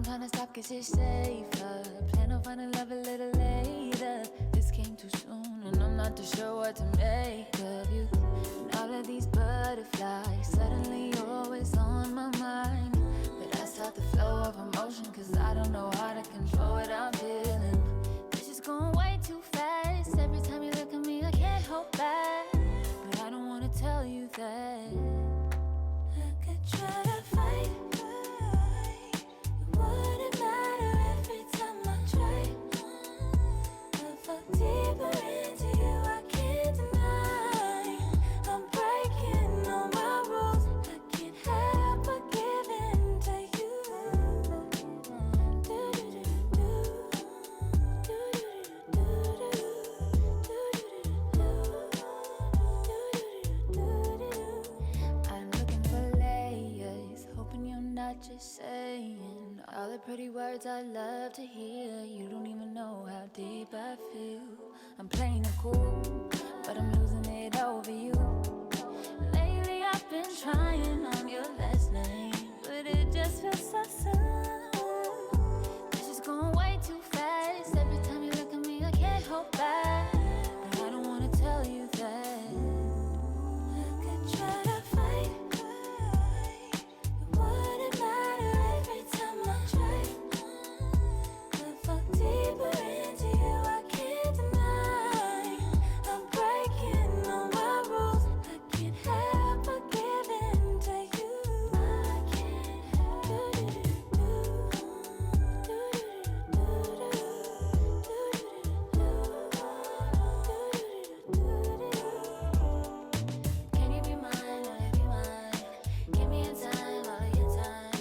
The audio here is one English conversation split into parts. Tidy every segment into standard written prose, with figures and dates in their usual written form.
I'm trying to stop cause it's safer. Plan on finding love a little later. This came too soon and I'm not too sure what to make of you. And all of these butterflies, suddenly you're always on my mind. But I stop the flow of emotion cause I don't know how to control what I'm feeling. This is going way too fast. Every time you look at me I can't hold back. But I don't wanna tell you that I could try to fight. It wouldn't matter every time I try. I fall deeper into you, I can't deny. I'm breaking all my rules. I can't help but give in to you. I'm looking for layers, hoping you're not just saying all the pretty words I love to hear. You don't even know how deep I feel. I'm playing it cool, but I'm losing it over you. Lately I've been trying on your last name, but it just feels so soon. This is going way too fast. Every time you look at me I can't hold back. But I don't wanna tell you that I could try to fight. It wouldn't matter every time I try. I fall deeper into you, I can't deny. I'm breaking all my rules. I can't help but give in to you. I can't help Can you be mine, will you be mine? Give me a time, all of your time.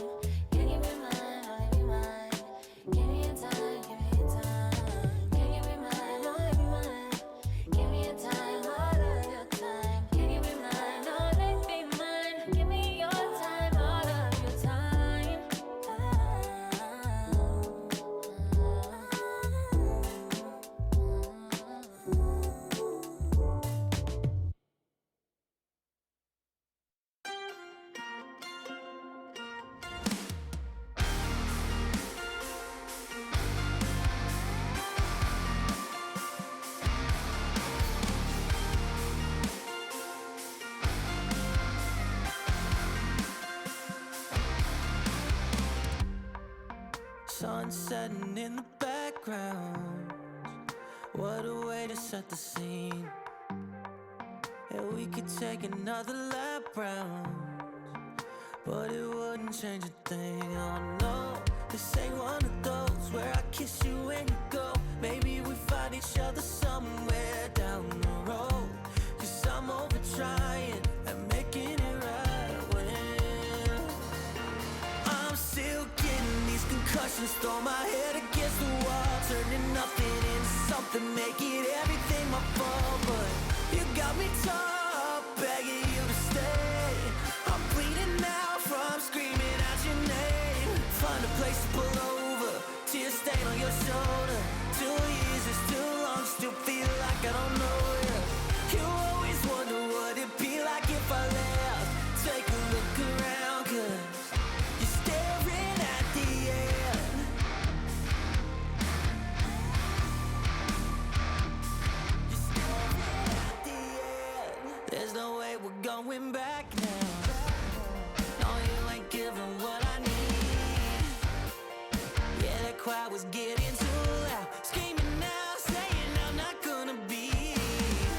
Can you be mine, will you be mine? Give me a time, give me a time. Can you be mine, will you be mine? Give me a time, all of your time. Can you be mine, will you be mine? Give me your time, all of your time. Sun setting in the background. What a way to set the scene. Yeah, we could take another lap round, but it wouldn't change a thing. Oh no, this ain't one of those where I kiss you when you go. Maybe we find each other somewhere down the road. Cause I'm over trying and making it right when I'm still getting these concussions. Throw my head against the wall, turning nothing into something, making everything my fault. But you got me top, begging you to stay. I'm bleeding now from screaming out your name. Find a place to pull over, tear stain on your shoulder. 2 years is too long, still feel like I don't know you. You always wonder what it'd be like if I left. Take a look around, cause you're staring at the end. You're staring at the end. There's no way we're going back now. No, you ain't giving what I need. Yeah, that crowd was getting too loud, screaming now, saying I'm not gonna be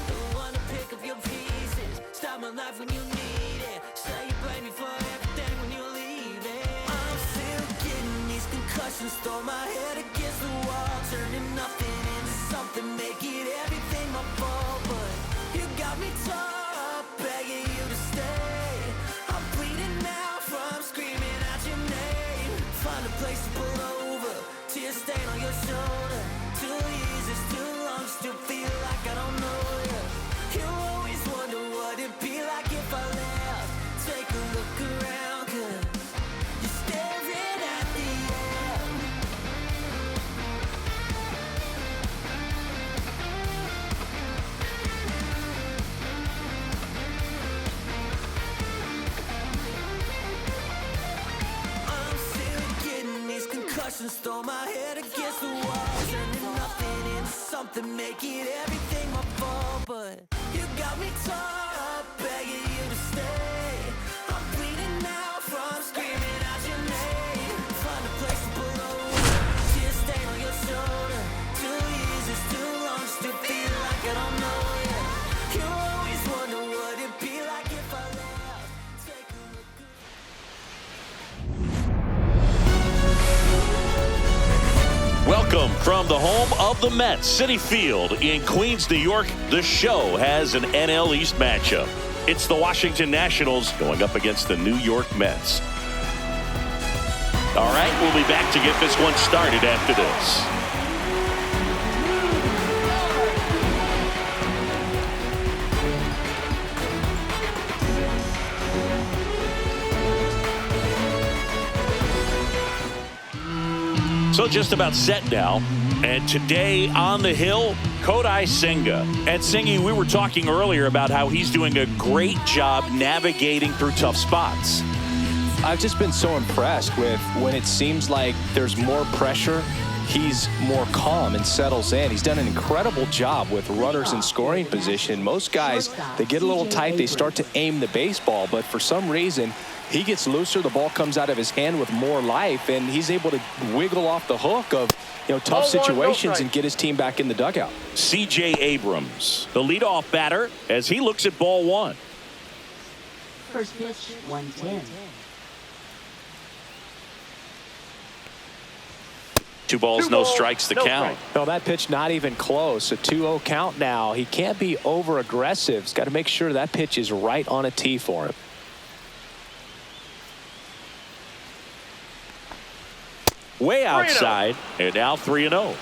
the one to pick up your pieces, stop my life when you need it, say you blame me for everything when you're leaving. I'm still getting these concussions. Throw my head against the wall, turning nothing into something, making everything my fault. But you got me top, begging you to stay. I'm bleeding now from screaming out your name. Find a place to pull over, tear stain on your shoulder. 2 years is too long, still feel like I don't know you. You always wonder what it'd be like if I left. Take a look around, cause you're staring at the end. questions, throw my head against the wall. Turning nothing into something, making everything my fault. But you got me torn up, begging you to stay. I'm bleeding now from screaming out your name. Find a place to pull over, tears stain on your shoulder. 2 years is too long, still feel like I don't know you. You always wonder what it'd be like if I left. Take a look. Welcome from the home of the Mets, Citi Field in Queens, New York. The show has an NL East matchup. It's the Washington Nationals going up against the New York Mets. All right, we'll be back to get this one started after this. So just about set now. And today on the hill, Kodai Senga. And Sengi, we were talking earlier about how he's doing a great job navigating through tough spots. I've just been so impressed with when it seems like there's more pressure, he's more calm and settles in. He's done an incredible job with runners in scoring position. Most guys, they get a little tight, they start to aim the baseball, but for some reason, he gets looser, the ball comes out of his hand with more life, and he's able to wiggle off the hook of tough situations and get his team back in the dugout. C.J. Abrams, the leadoff batter, as he looks at ball one. First pitch, 110. 2 balls, no strikes to count. No, that pitch not even close. A 2-0 count now. He can't be over aggressive. He's got to make sure that pitch is right on a tee for him. Way outside, and now 3-0.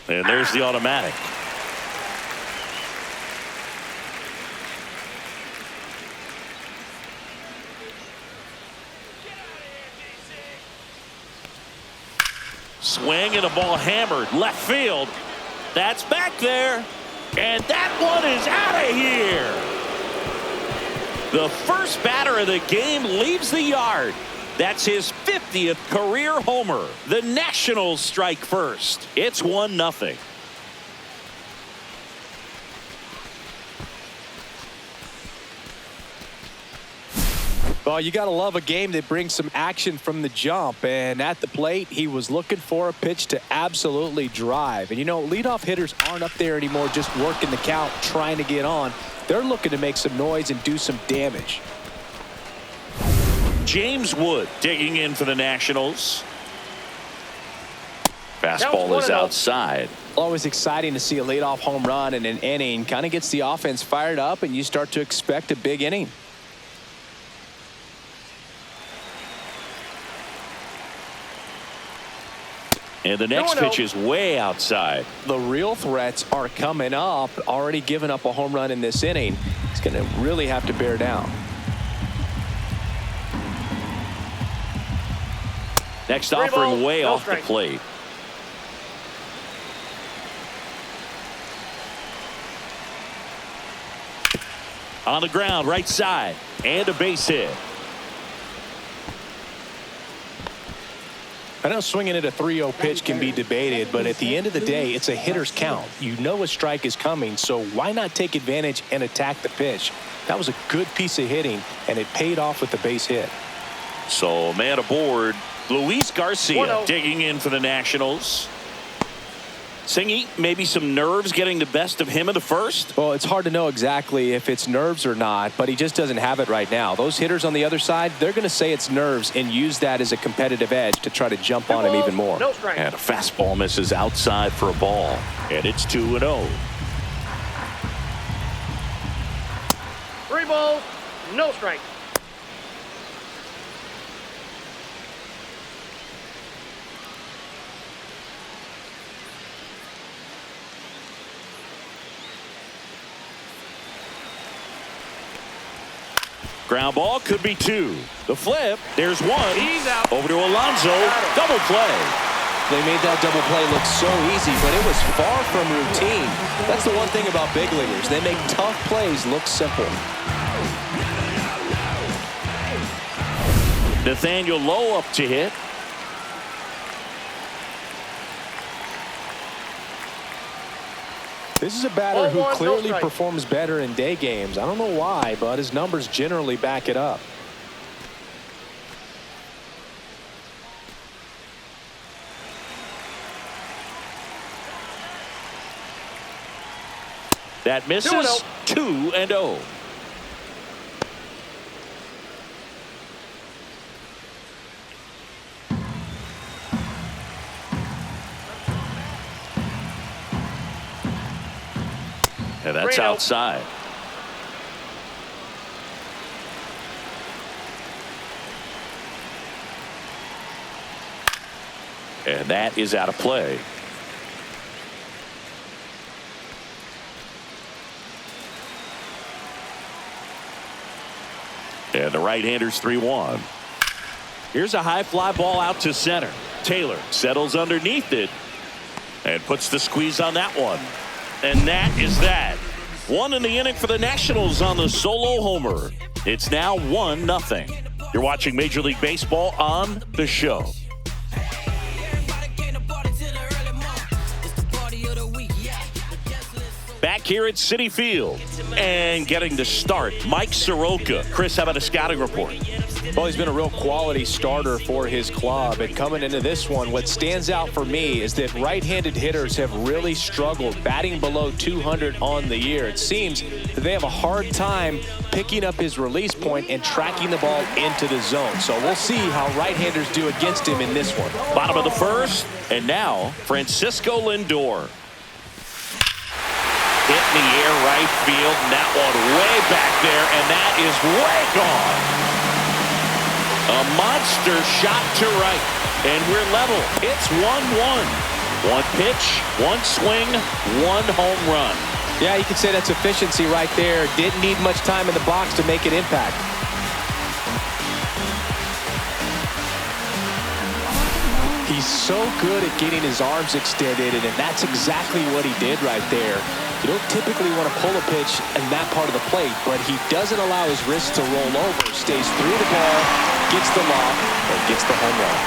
And there's the automatic. Swing and a ball hammered left field. That's back there. And that one is out of here. The first batter of the game leaves the yard. That's his 50th career homer. The Nationals strike first. It's 1-0. Well, you got to love a game that brings some action from the jump. And at the plate, he was looking for a pitch to absolutely drive. And, leadoff hitters aren't up there anymore just working the count, trying to get on. They're looking to make some noise and do some damage. James Wood digging in for the Nationals. Fastball is outside. Always exciting to see a leadoff home run in an inning. Kind of gets the offense fired up, and you start to expect a big inning. And the next pitch is way outside. The real threats are coming up. Already given up a home run in this inning. He's going to really have to bear down. Next offering way off the plate. On the ground, right side, and a base hit. I know swinging at a 3-0 pitch can be debated, but at the end of the day, it's a hitter's count. You know a strike is coming, so why not take advantage and attack the pitch? That was a good piece of hitting, and it paid off with the base hit. So, man aboard, Luis Garcia digging in for the Nationals. Singy, maybe some nerves getting the best of him in the first? Well, it's hard to know exactly if it's nerves or not, but he just doesn't have it right now. Those hitters on the other side, they're going to say it's nerves and use that as a competitive edge to try to jump on him even more. And a fastball misses outside for a ball. And it's 2-0. 3 balls, no strikes. Ground ball could be 2. The flip. There's 1. He's out. Over to Alonso. Double play. They made that double play look so easy, but it was far from routine. That's the one thing about big leaguers. They make tough plays look simple. Nathaniel Lowe up to hit. This is a batter who 0-1, no clearly strike. performs better in day games. I don't know why, but his numbers generally back it up. That misses. 2-0. And that's 3-0. outside. And that is out of play. And the right-hander's 3-1. Here's a high fly ball out to center. Taylor settles underneath it and puts the squeeze on that one. And that is that. 1 in the inning for the Nationals on the solo homer. It's now 1-0. You're watching Major League Baseball on The Show. Back here at Citi Field and getting the start, Mike Soroka. Chris, how about a scouting report? Well, he's been a real quality starter for his club. And coming into this one, what stands out for me is that right-handed hitters have really struggled, batting below 200 on the year. It seems that they have a hard time picking up his release point and tracking the ball into the zone. So we'll see how right-handers do against him in this one. Bottom of the first, and now Francisco Lindor. Hit in the air right field, and that one way back there, and that is way gone. A monster shot to right, and we're level. It's 1-1. 1 pitch, 1 swing, 1 home run. Yeah, you could say that's efficiency right there. Didn't need much time in the box to make an impact. He's so good at getting his arms extended, and that's exactly what he did right there. You don't typically want to pull a pitch in that part of the plate, but he doesn't allow his wrist to roll over. Stays through the ball, gets the lob, and gets the home run.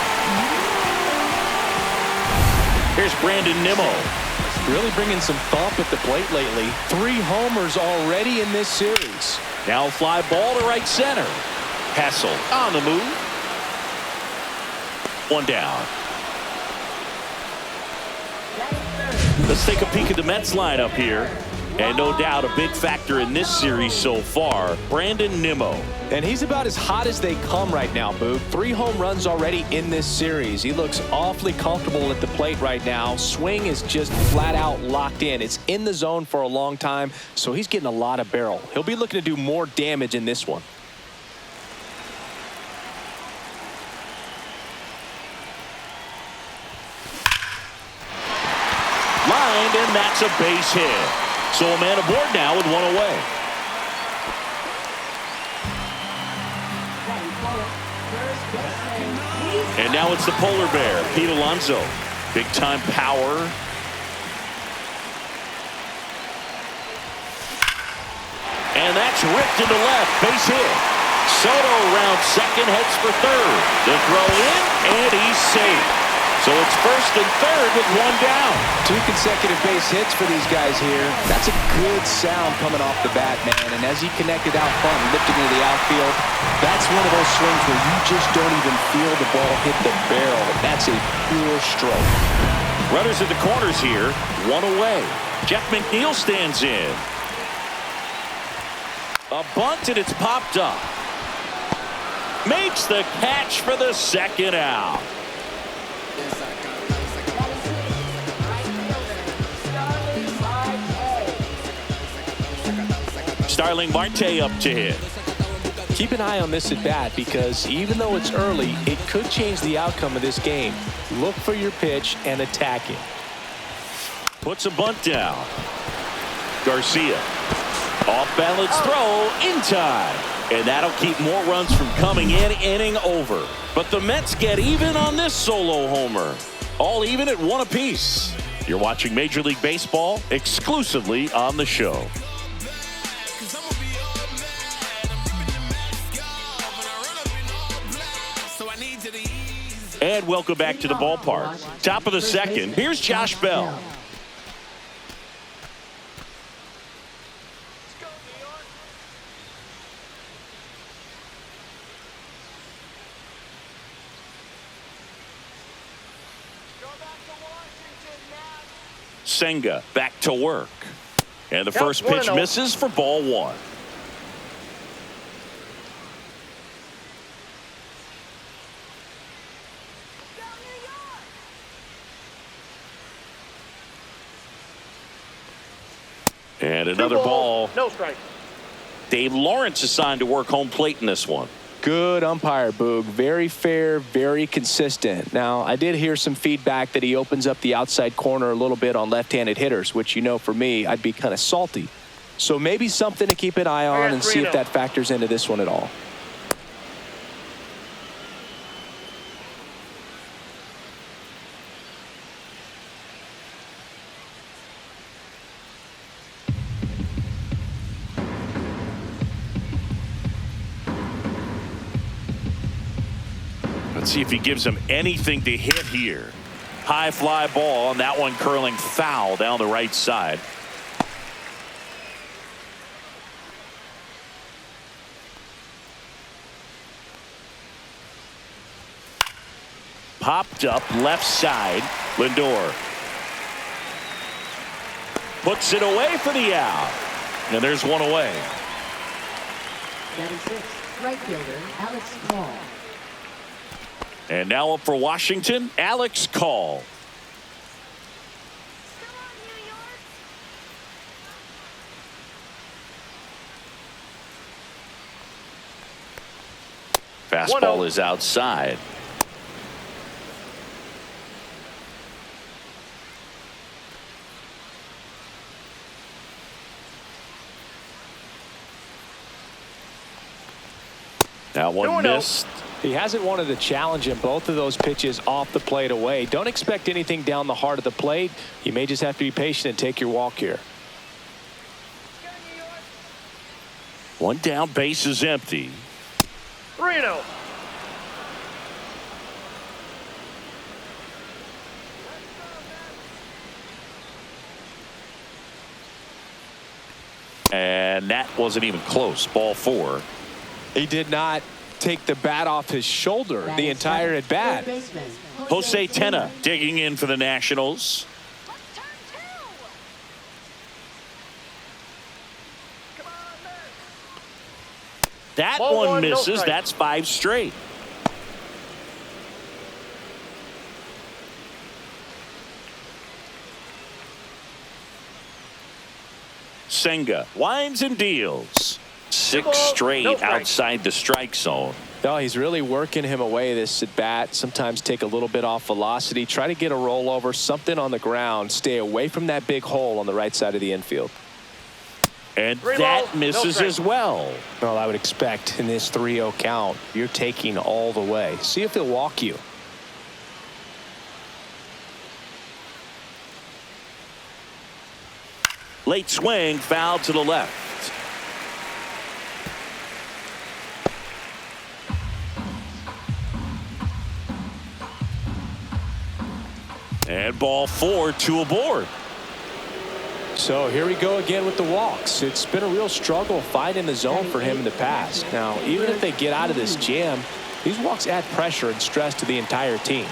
Here's Brandon Nimmo. Really bringing some thump at the plate lately. 3 homers already in this series. Now fly ball to right center. Hassel on the move. 1 down. Let's take a peek at the Mets lineup here. And no doubt a big factor in this series so far, Brandon Nimmo. And he's about as hot as they come right now, Boog. 3 home runs already in this series. He looks awfully comfortable at the plate right now. Swing is just flat out locked in. It's in the zone for a long time, so he's getting a lot of barrel. He'll be looking to do more damage in this one. Lined, and that's a base hit. So a man aboard now with 1 away. And now it's the polar bear, Pete Alonso. Big time power. And that's ripped into left, base hit. Soto around second, heads for third. The throw in, and he's safe. So it's first and third with 1 down. 2 consecutive base hits for these guys here. That's a good sound coming off the bat, man. And as he connected out front and lifted into the outfield, that's one of those swings where you just don't even feel the ball hit the barrel. That's a pure stroke. Runners at the corners here, 1 away. Jeff McNeil stands in. A bunt, and it's popped up. Makes the catch for the second out. Starling Marte up to hit. Keep an eye on this at bat, because even though it's early, it could change the outcome of this game. Look for your pitch and attack it. Puts a bunt down. Garcia. Off balance throw in time. And that'll keep more runs from coming in, inning over. But the Mets get even on this solo homer. All even at 1 apiece. You're watching Major League Baseball exclusively on the show. And welcome back to the ballpark. Top of the second. Here's Josh Bell. Senga back to work. And the first pitch misses for ball 1. And another ball. No strike. Dave Lawrence assigned to work home plate in this one. Good umpire, Boog. Very fair, very consistent. Now, I did hear some feedback that he opens up the outside corner a little bit on left-handed hitters, which, you know, for me, I'd be kind of salty. So maybe something to keep an eye on and see if that factors into this one at all. Let's see if he gives him anything to hit here. High fly ball, and that one curling foul down the right side. Popped up left side. Lindor puts it away for the out. And there's one away. 76, right fielder Alex Call. And now up for Washington, Alex Call. Fastball is outside. That one missed. He hasn't wanted to challenge him. Both of those pitches off the plate away. Don't expect anything down the heart of the plate. You may just have to be patient and take your walk here. One down, base is empty. 3-0. And that wasn't even close. Ball 4. He did not take the bat off his shoulder the entire at bat. Jose Tena digging in for the Nationals. That one misses. That's 5 straight. Senga winds and deals. 6 straight outside the strike zone. No, he's really working him away this at bat. Sometimes take a little bit off velocity. Try to get a rollover, something on the ground. Stay away from that big hole on the right side of the infield. And that misses as well. Well, I would expect in this 3-0 count, you're taking all the way. See if he'll walk you. Late swing, foul to the left. And ball 4, 2 aboard. So here we go again with the walks. It's been a real struggle finding the zone for him in the past. Now, even if they get out of this jam, these walks add pressure and stress to the entire team.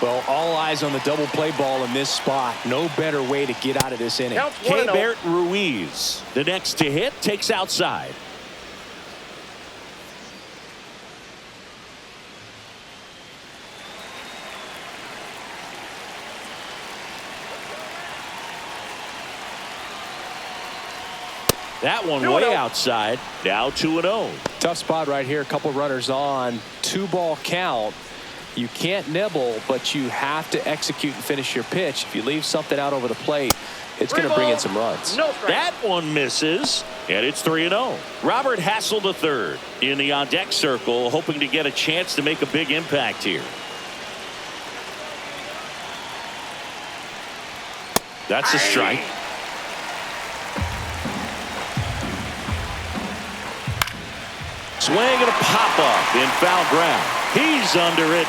Well, all eyes on the double play ball in this spot. No better way to get out of this inning. Keibert Ruiz, the next to hit, takes outside. That one way outside. Now 2-0. Tough spot right here. A couple runners on. 2-ball count. You can't nibble, but you have to execute and finish your pitch. If you leave something out over the plate, it's going to bring in some runs. No strike. That one misses, and it's 3-0. Robert Hassel III in the on-deck circle, hoping to get a chance to make a big impact here. That's a strike. Swing and a pop-up in foul ground. He's under it.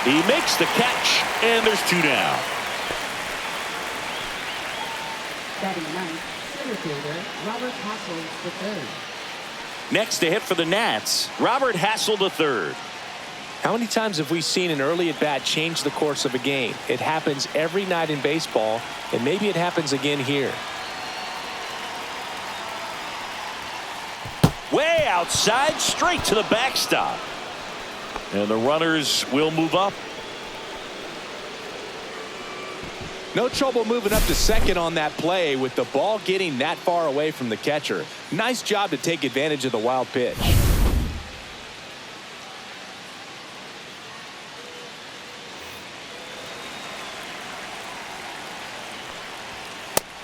He makes the catch, and there's 2 down. Batting ninth, center fielder Robert Hassel III. Next to hit for the Nats, Robert Hassel III. How many times have we seen an early at-bat change the course of a game? It happens every night in baseball, and maybe it happens again here. Way outside, straight to the backstop. And the runners will move up. No trouble moving up to second on that play with the ball getting that far away from the catcher. Nice job to take advantage of the wild pitch.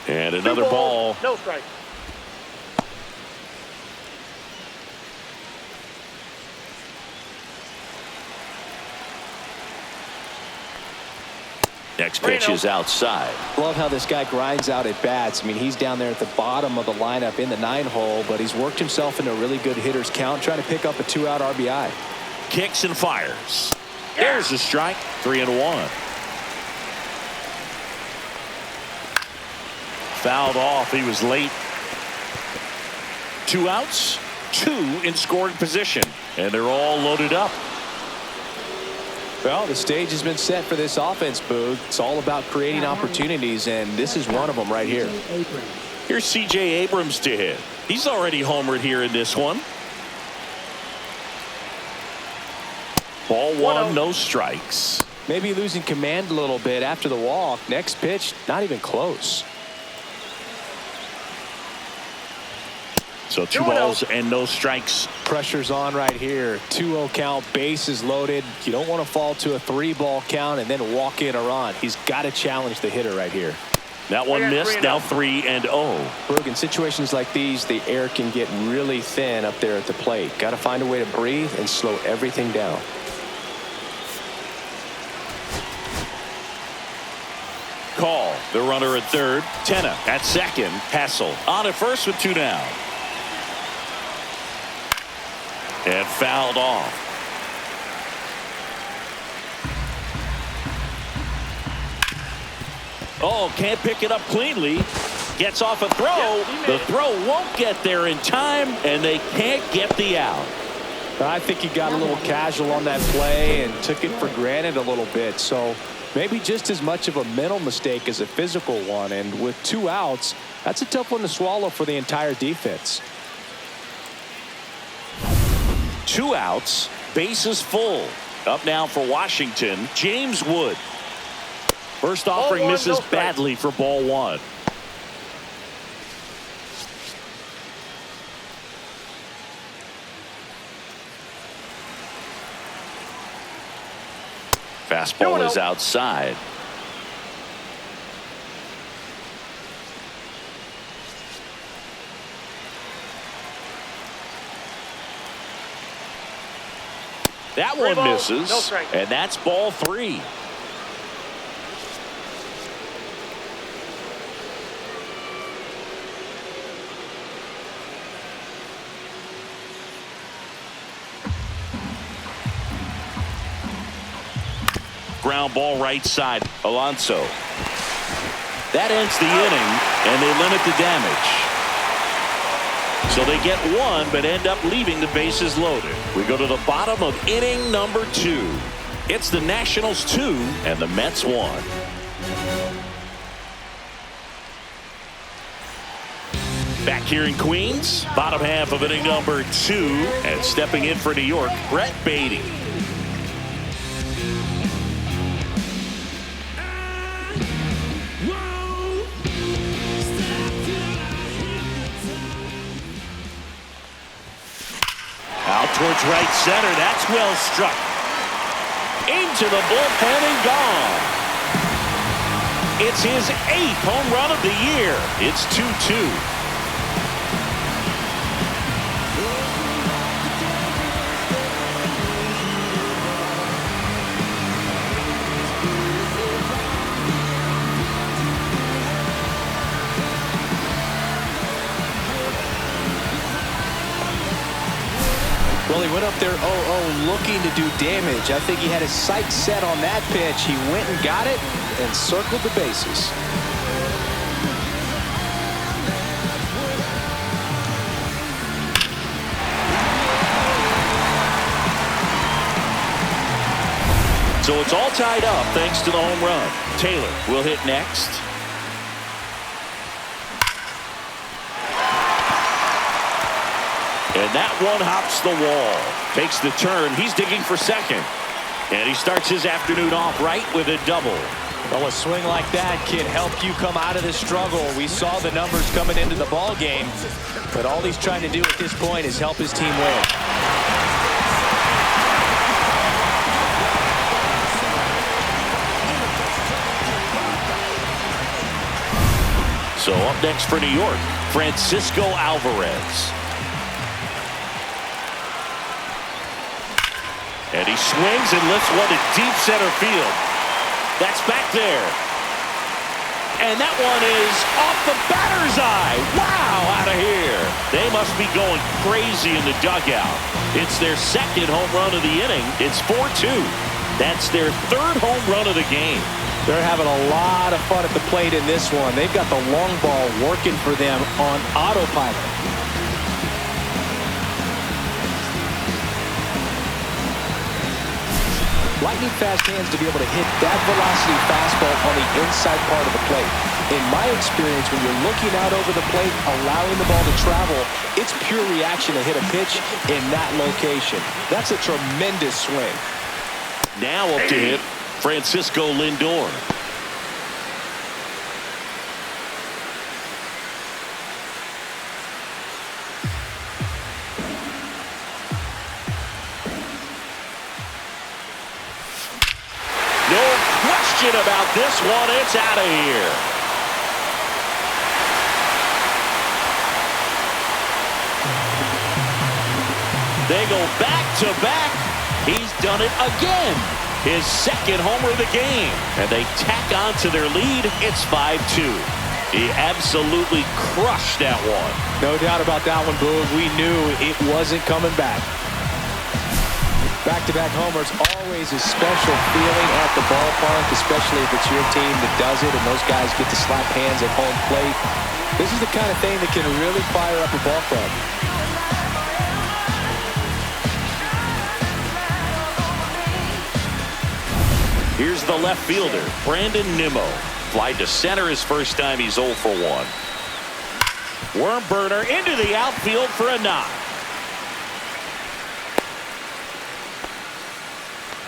And another ball. No strike. Next pitch is outside. Love how this guy grinds out at bats. I mean, he's down there at the bottom of the lineup in the 9-hole, but he's worked himself into a really good hitter's count, trying to pick up a 2-out RBI. Kicks and fires. There's a strike. 3-1. Fouled off. He was late. 2 outs, 2 in scoring position, and they're all loaded up. Well, the stage has been set for this offense, Boog. It's all about creating opportunities, and this is one of them right here. Here's C.J. Abrams to hit. He's already homered here in this one. Ball 1, no strikes. Maybe losing command a little bit after the walk. Next pitch, not even close. So 2 balls and no strikes. Pressure's on right here. 2-0 count, bases loaded. You don't want to fall to a 3-ball count and then walk in a run. He's got to challenge the hitter right here. That one missed. Now 3-0. Berg, in situations like these, the air can get really thin up there at the plate. Got to find a way to breathe and slow everything down. Call the runner at third. Tenna at second. Hassel on at first with 2 down. And fouled off. Oh, can't pick it up cleanly. Gets off a throw. The throw won't get there in time, and they can't get the out. I think he got a little casual on that play and took it for granted a little bit. So maybe just as much of a mental mistake as a physical one. And with 2 outs, that's a tough one to swallow for the entire defense. 2 outs, bases full. Up now for Washington, James Wood. First offering misses badly for ball 1. Fastball is outside. That one misses, and that's ball 3. Ground ball right side. Alonso. That ends the inning, and they limit the damage. So they get 1, but end up leaving the bases loaded. We go to the bottom of inning number 2. It's the Nationals 2 and the Mets 1. Back here in Queens, bottom half of inning number 2, and stepping in for New York, Brett Beatty. Out towards right center. That's well struck. Into the bullpen and gone. It's his 8th home run of the year. It's 2-2. Well, he went up there 0-0 looking to do damage. I think he had his sights set on that pitch. He went and got it and circled the bases. So it's all tied up thanks to the home run. Taylor will hit next. And that one hops the wall. Takes the turn. He's digging for second. And he starts his afternoon off right with a double. Well, a swing like that can help you come out of the struggle. We saw the numbers coming into the ball game, but all he's trying to do at this point is help his team win. So up next for New York, Francisco Alvarez. And he swings and lifts one to deep center field. That's back there. And that one is off the batter's eye. Wow, out of here. They must be going crazy in the dugout. It's their second home run of the inning. It's 4-2. That's their 3rd home run of the game. They're having a lot of fun at the plate in this one. They've got the long ball working for them on autopilot. Lightning fast hands to be able to hit that velocity fastball on the inside part of the plate. In my experience, when you're looking out over the plate, allowing the ball to travel, it's pure reaction to hit a pitch in that location. That's a tremendous swing. Now up to hit Francisco Lindor. About this one, it's out of here. They go back to back. He's done it again. His 2nd homer of the game. And they tack on to their lead. It's 5-2. He absolutely crushed that one. No doubt about that one, Boog. We knew it wasn't coming back. Back-to-back homers, always a special feeling at the ballpark, especially if it's your team that does it and those guys get to slap hands at home plate. This is the kind of thing that can really fire up a ball club. Here's the left fielder, Brandon Nimmo. Fly to center his first time. He's 0 for 1. Worm burner into the outfield for a knock.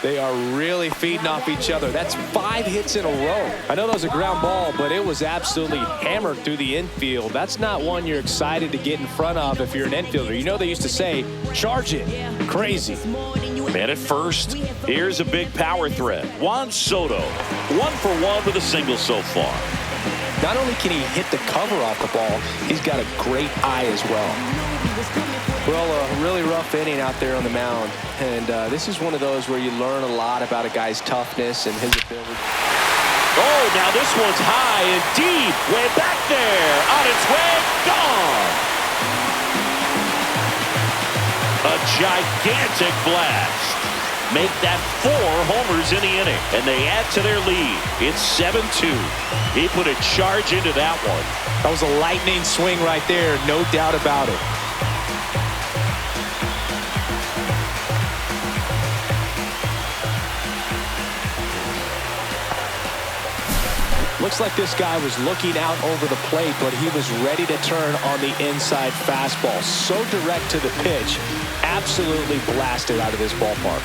They are really feeding off each other. That's 5 hits in a row. I know that was a ground ball, but it was absolutely hammered through the infield. That's not one you're excited to get in front of if you're an infielder. You know they used to say, charge it. Crazy. Man at first. Here's a big power threat. Juan Soto, 1 for 1 with a single so far. Not only can he hit the cover off the ball, he's got a great eye as well. Well, a really rough inning out there on the mound. And this is one of those where you learn a lot about a guy's toughness and his ability. Oh, now this one's high and deep. Way back there. On its way. Gone. A gigantic blast. Make that 4 homers in the inning. And they add to their lead. It's 7-2. He put a charge into that one. That was a lightning swing right there. No doubt about it. Looks like this guy was looking out over the plate, but he was ready to turn on the inside fastball. So direct to the pitch, absolutely blasted out of this ballpark.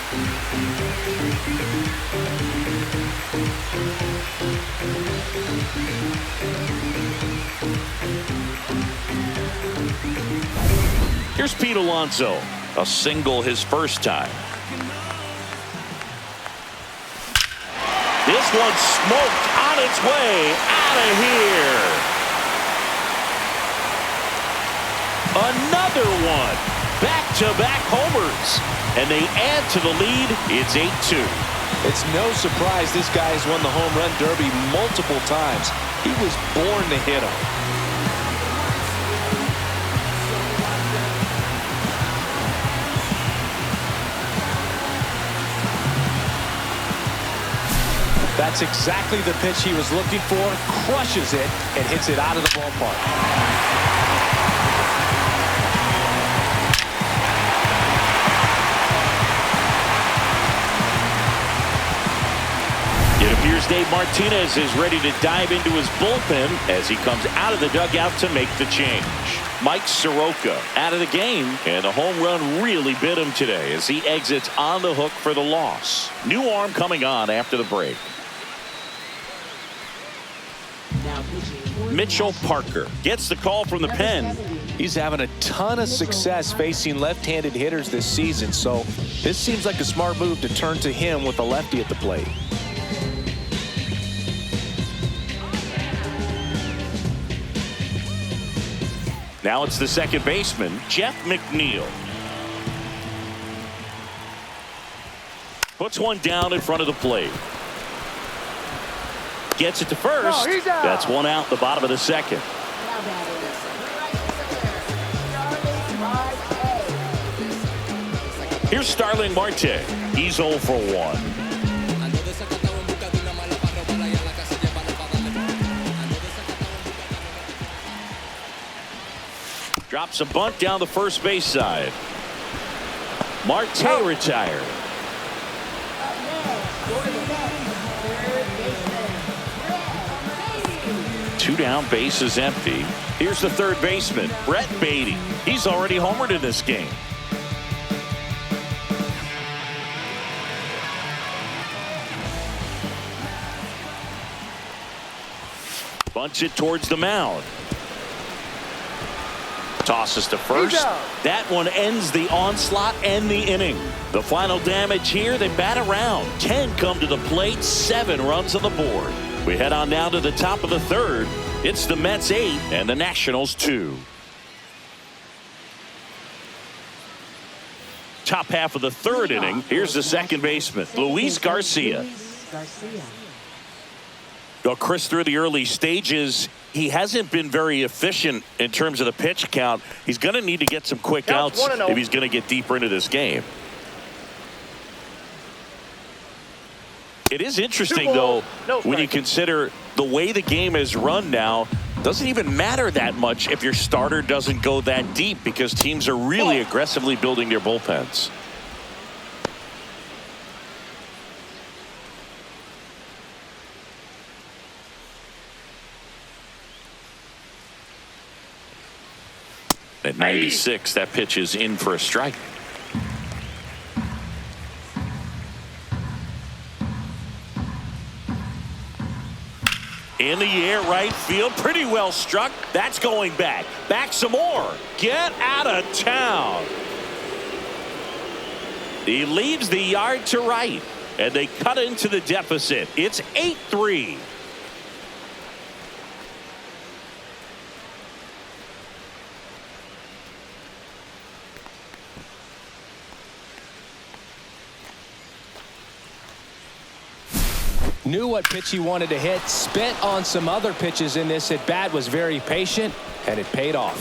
Here's Pete Alonso, a single his first time. This one smoked on its way out of here. Another one. Back-to-back homers. And they add to the lead. It's 8-2. It's no surprise this guy has won the home run derby multiple times. He was born to hit them. That's exactly the pitch he was looking for. Crushes it and hits it out of the ballpark. It appears Dave Martinez is ready to dive into his bullpen as he comes out of the dugout to make the change. Mike Soroka out of the game, and the home run really bit him today as he exits on the hook for the loss. New arm coming on after the break. Mitchell Parker gets the call from the pen. He's having a ton of success facing left-handed hitters this season, so this seems like a smart move to turn to him with a lefty at the plate. Now it's the second baseman, Jeff McNeil. Puts one down in front of the plate. Gets it to first. That's one out the bottom of the second. Here's Starling Marte. He's 0 for 1. Drops a bunt down the first base side. Marte retired. Two down, base is empty. Here's the third baseman, Brett Beatty. He's already homered in this game. Bunts it towards the mound. Tosses to first. That one ends the onslaught and the inning. The final damage here, they bat around. 10 come to the plate, 7 runs on the board. We head on down to the top of the third. It's the Mets 8 and the Nationals 2. Top half of the third inning. Here's the second baseman, Luis Garcia. Well, Chris, through the early stages, he hasn't been very efficient in terms of the pitch count. He's going to need to get some quick outs if he's going to get deeper into this game. It is interesting, though, when you consider the way the game is run now, doesn't even matter that much if your starter doesn't go that deep because teams are really aggressively building their bullpens. At 96, that pitch is in for a strike. In the air, right field, pretty well struck. That's going back. Back some more. Get out of town. He leaves the yard to right, and they cut into the deficit. It's 8-3. Knew what pitch he wanted to hit, spent on some other pitches in this at bat, was very patient, and it paid off.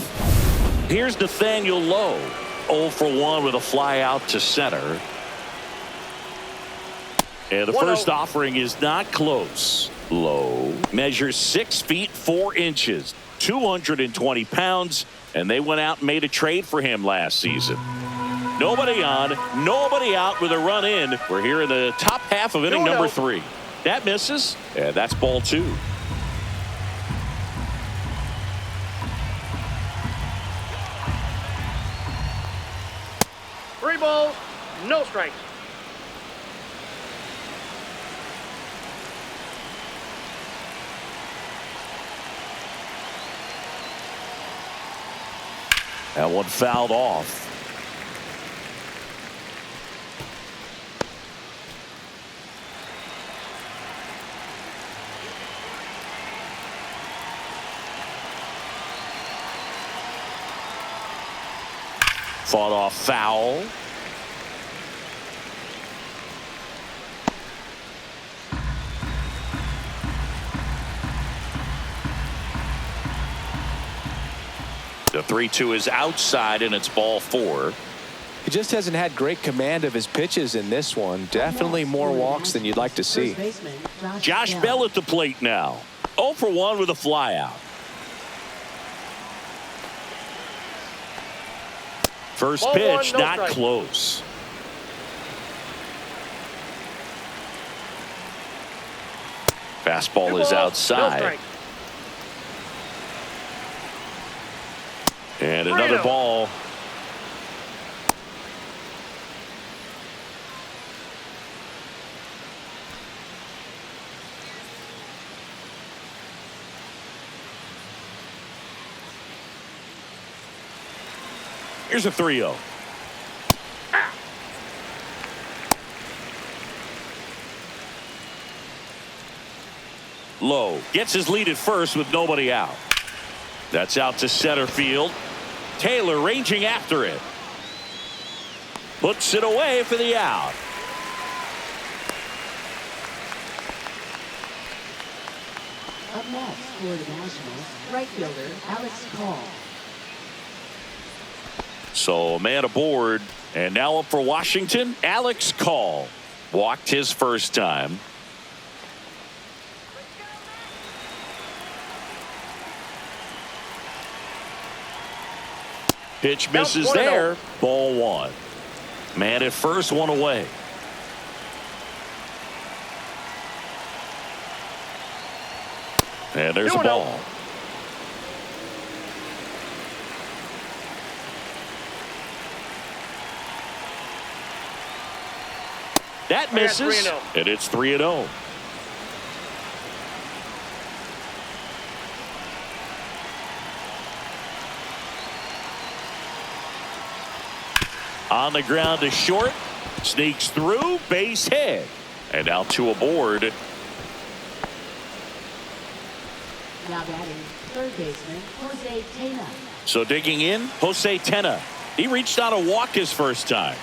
Here's Nathaniel Lowe, 0 for 1 with a fly out to center. And the first offering is not close. Lowe measures 6 feet 4 inches, 220 pounds, and they went out and made a trade for him last season. Nobody on, nobody out with a run in. We're here in the top half of inning number 3. That misses, and that's ball 2. Three balls, no strikes. That one fouled off. Fought off foul. The 3-2 is outside, and it's ball 4. He just hasn't had great command of his pitches in this one. Definitely more walks than you'd like to see. Josh Bell at the plate now. 0 for 1 with a flyout. First Ball pitch, one, no not strike. close. Fastball is outside. No strike. And another 3-0. ball. Here's a 3-0. Low gets his lead at first with nobody out. That's out to center field. Taylor ranging after it. Puts it away for the out. Up next for the Nationals, right fielder Alex Call. So a man aboard, and now up for Washington, Alex Call. Walked his first time. Pitch misses there. Ball 1. Man at first, 1 away. And there's a ball. That misses, and it's 3-0. On the ground to short, sneaks through, base hit, and now 2 aboard. Now batting, third baseman Jose Tena. So digging in, Jose Tena. He reached out a walk his first time.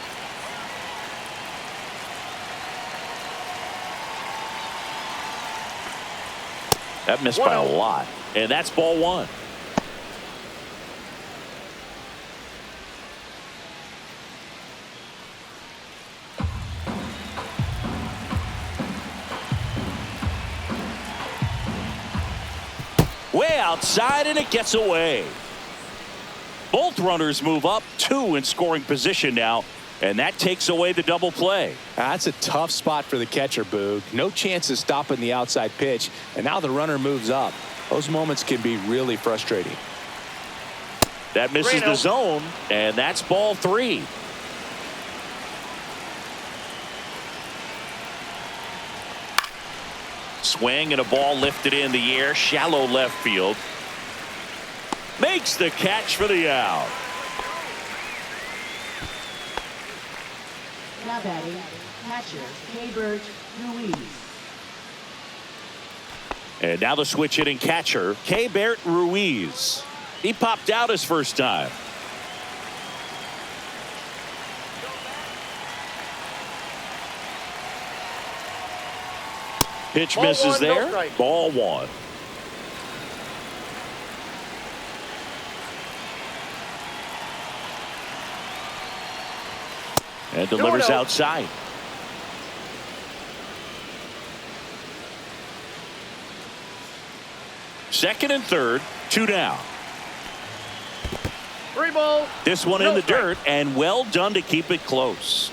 That missed by a lot, and that's ball 1. Way outside, and it gets away. Both runners move up, 2 in scoring position now, and that takes away the double play. That's a tough spot for the catcher, Boog. No chance of stopping the outside pitch, and now the runner moves up. Those moments can be really frustrating. That misses the zone, and that's ball 3. Swing and a ball lifted in the air, shallow left field. Makes the catch for the out. Now batting, catcher Keibert Ruiz. And now the switch hitting catcher, Keibert Ruiz. He popped out his first time. Pitch misses there. Ball 1. And delivers outside. Second and third, 2 down. 3 balls. This one in the dirt, and well done to keep it close.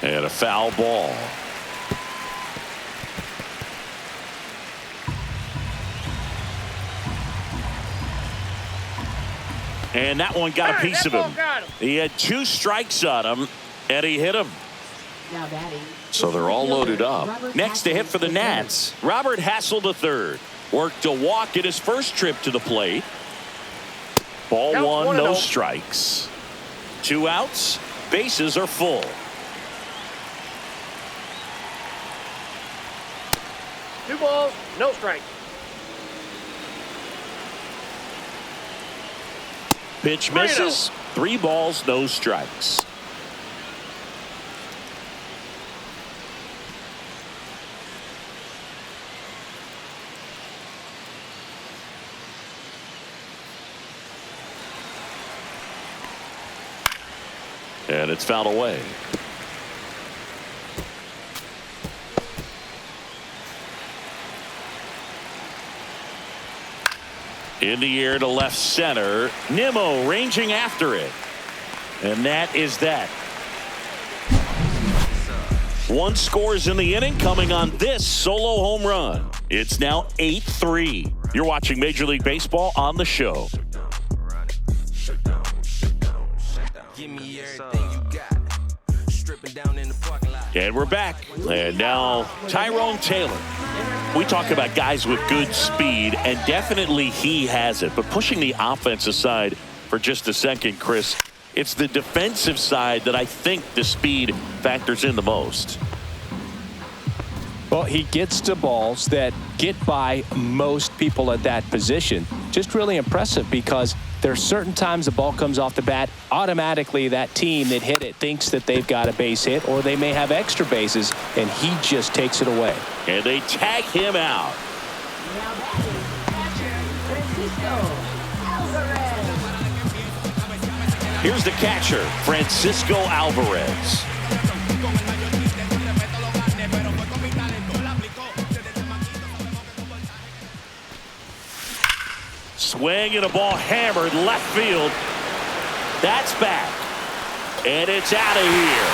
And a foul ball. And that one got a piece of him. He had 2 strikes on him, and he hit him. Now batting. So they're all loaded up. Next to hit for the Nats, Robert Hassel III. Worked a walk at his first trip to the plate. Ball Counts 1, 1-0. no strikes. 2 outs, bases are full. 2 balls, no strikes. Pitch misses. 3 balls, no strikes. And it's fouled away. In the air to left center. Nimmo ranging after it. And that is that. 1 scores in the inning, coming on this solo home run. It's now 8-3. You're watching Major League Baseball on the show. And we're back. And now Tyrone Taylor. We talk about guys with good speed, and definitely he has it. But pushing the offense aside for just a second, Chris, it's the defensive side that I think the speed factors in the most. Well, he gets to balls that get by most people at that position. Just really impressive, because there's certain times the ball comes off the bat, automatically that team that hit it thinks that they've got a base hit, or they may have extra bases, and he just takes it away. And they tag him out. Now batting, catcher, Francisco Alvarez. Here's the catcher, Francisco Alvarez. Swing and a ball hammered left field. That's back. And it's out of here.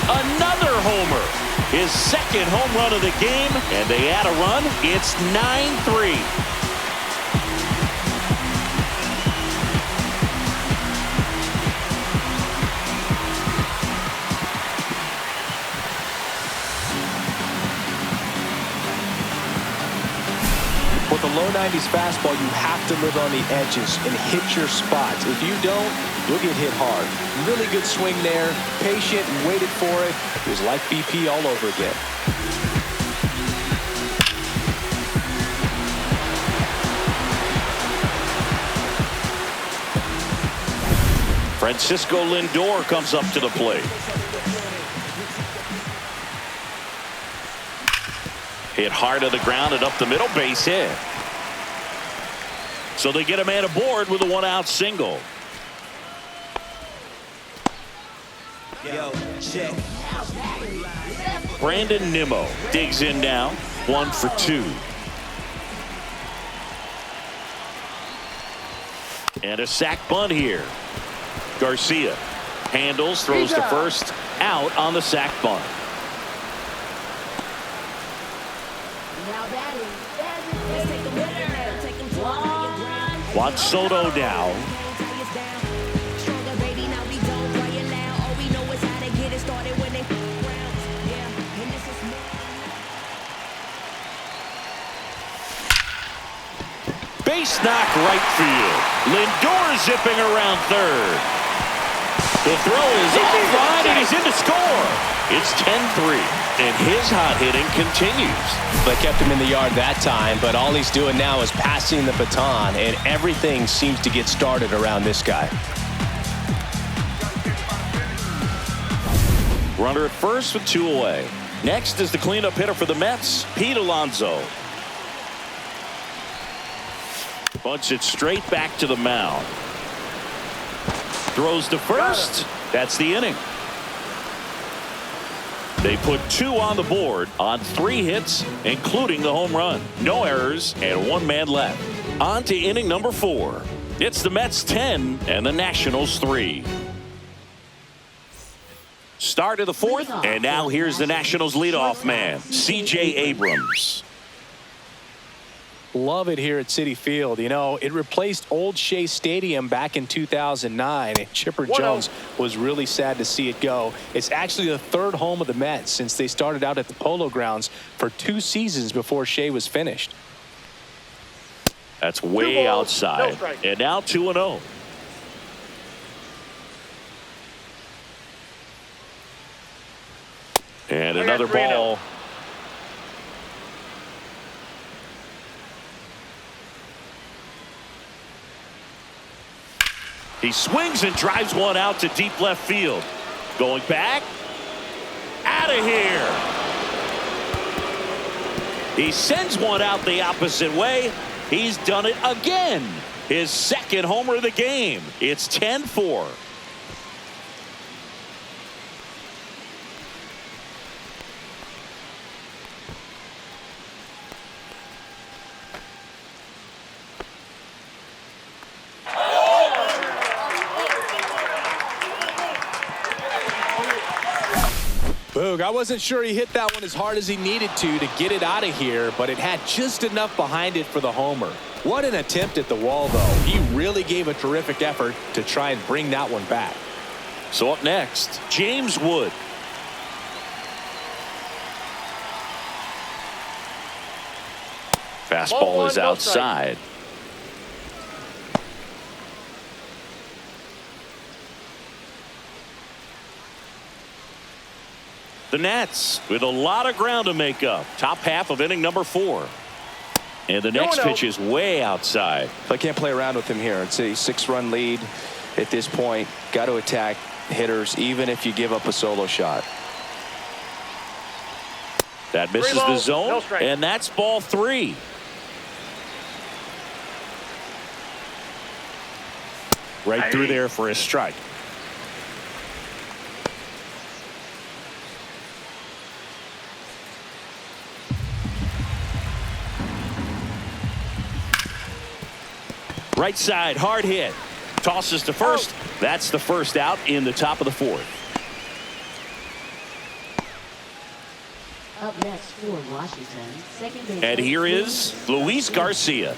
Another homer. His second home run of the game. And they add a run. It's 9-3. With a low 90s fastball, you have to live on the edges and hit your spots. If you don't, you'll get hit hard. Really good swing there. Patient, waited for it. It was like BP all over again. Francisco Lindor comes up to the plate. Hit hard to the ground and up the middle, base hit. So they get a man aboard with a 1-out single. Brandon Nimmo digs in now, 1 for 2. And a sac bunt here. Garcia handles, throws to first, out on the sac bunt. Now batting, let's take a winner. Juan Soto now. Base knock right field. Lindor zipping around third. The throw is offline and he's in to score. It's 10-3 and his hot hitting continues. They kept him in the yard that time, but all he's doing now is passing the baton, and everything seems to get started around this guy. Runner at first with 2 away. Next is the cleanup hitter for the Mets, Pete Alonso. Bunts it straight back to the mound. Throws to first. That's the inning. They put 2 on the board on 3 hits, including the home run. No errors and 1 man left. On to inning number 4. It's the Mets 10 and the Nationals 3. Start of the 4th, and now here's the Nationals leadoff man, C.J. Abrams. Love it here at Citi Field. You know, it replaced Old Shea Stadium back in 2009, and Chipper Jones was really sad to see it go. It's actually the 3rd home of the Mets since they started out at the Polo Grounds for 2 seasons before Shea was finished. That's way no outside. strikes. And now 2-0. And another 3-0. ball. He swings and drives one out to deep left field. Going back. Out of here. He sends one out the opposite way. He's done it again. His second homer of the game. It's 10-4. Boog, I wasn't sure he hit that one as hard as he needed to get it out of here, but it had just enough behind it for the homer. What an attempt at the wall, though. He really gave a terrific effort to try and bring that one back. So up next, James Wood. Fastball is outside. The Nats with a lot of ground to make up. Top half of inning number 4. And the next pitch is way outside. I can't play around with him here. It's a 6-run lead at this point. Got to attack hitters even if you give up a solo shot. That misses the zone, and that's ball 3. Right through there for a strike. Right side, hard hit. Tosses to first. That's the first out in the top of the 4th. Up next for Washington, second base. And here is Luis Garcia.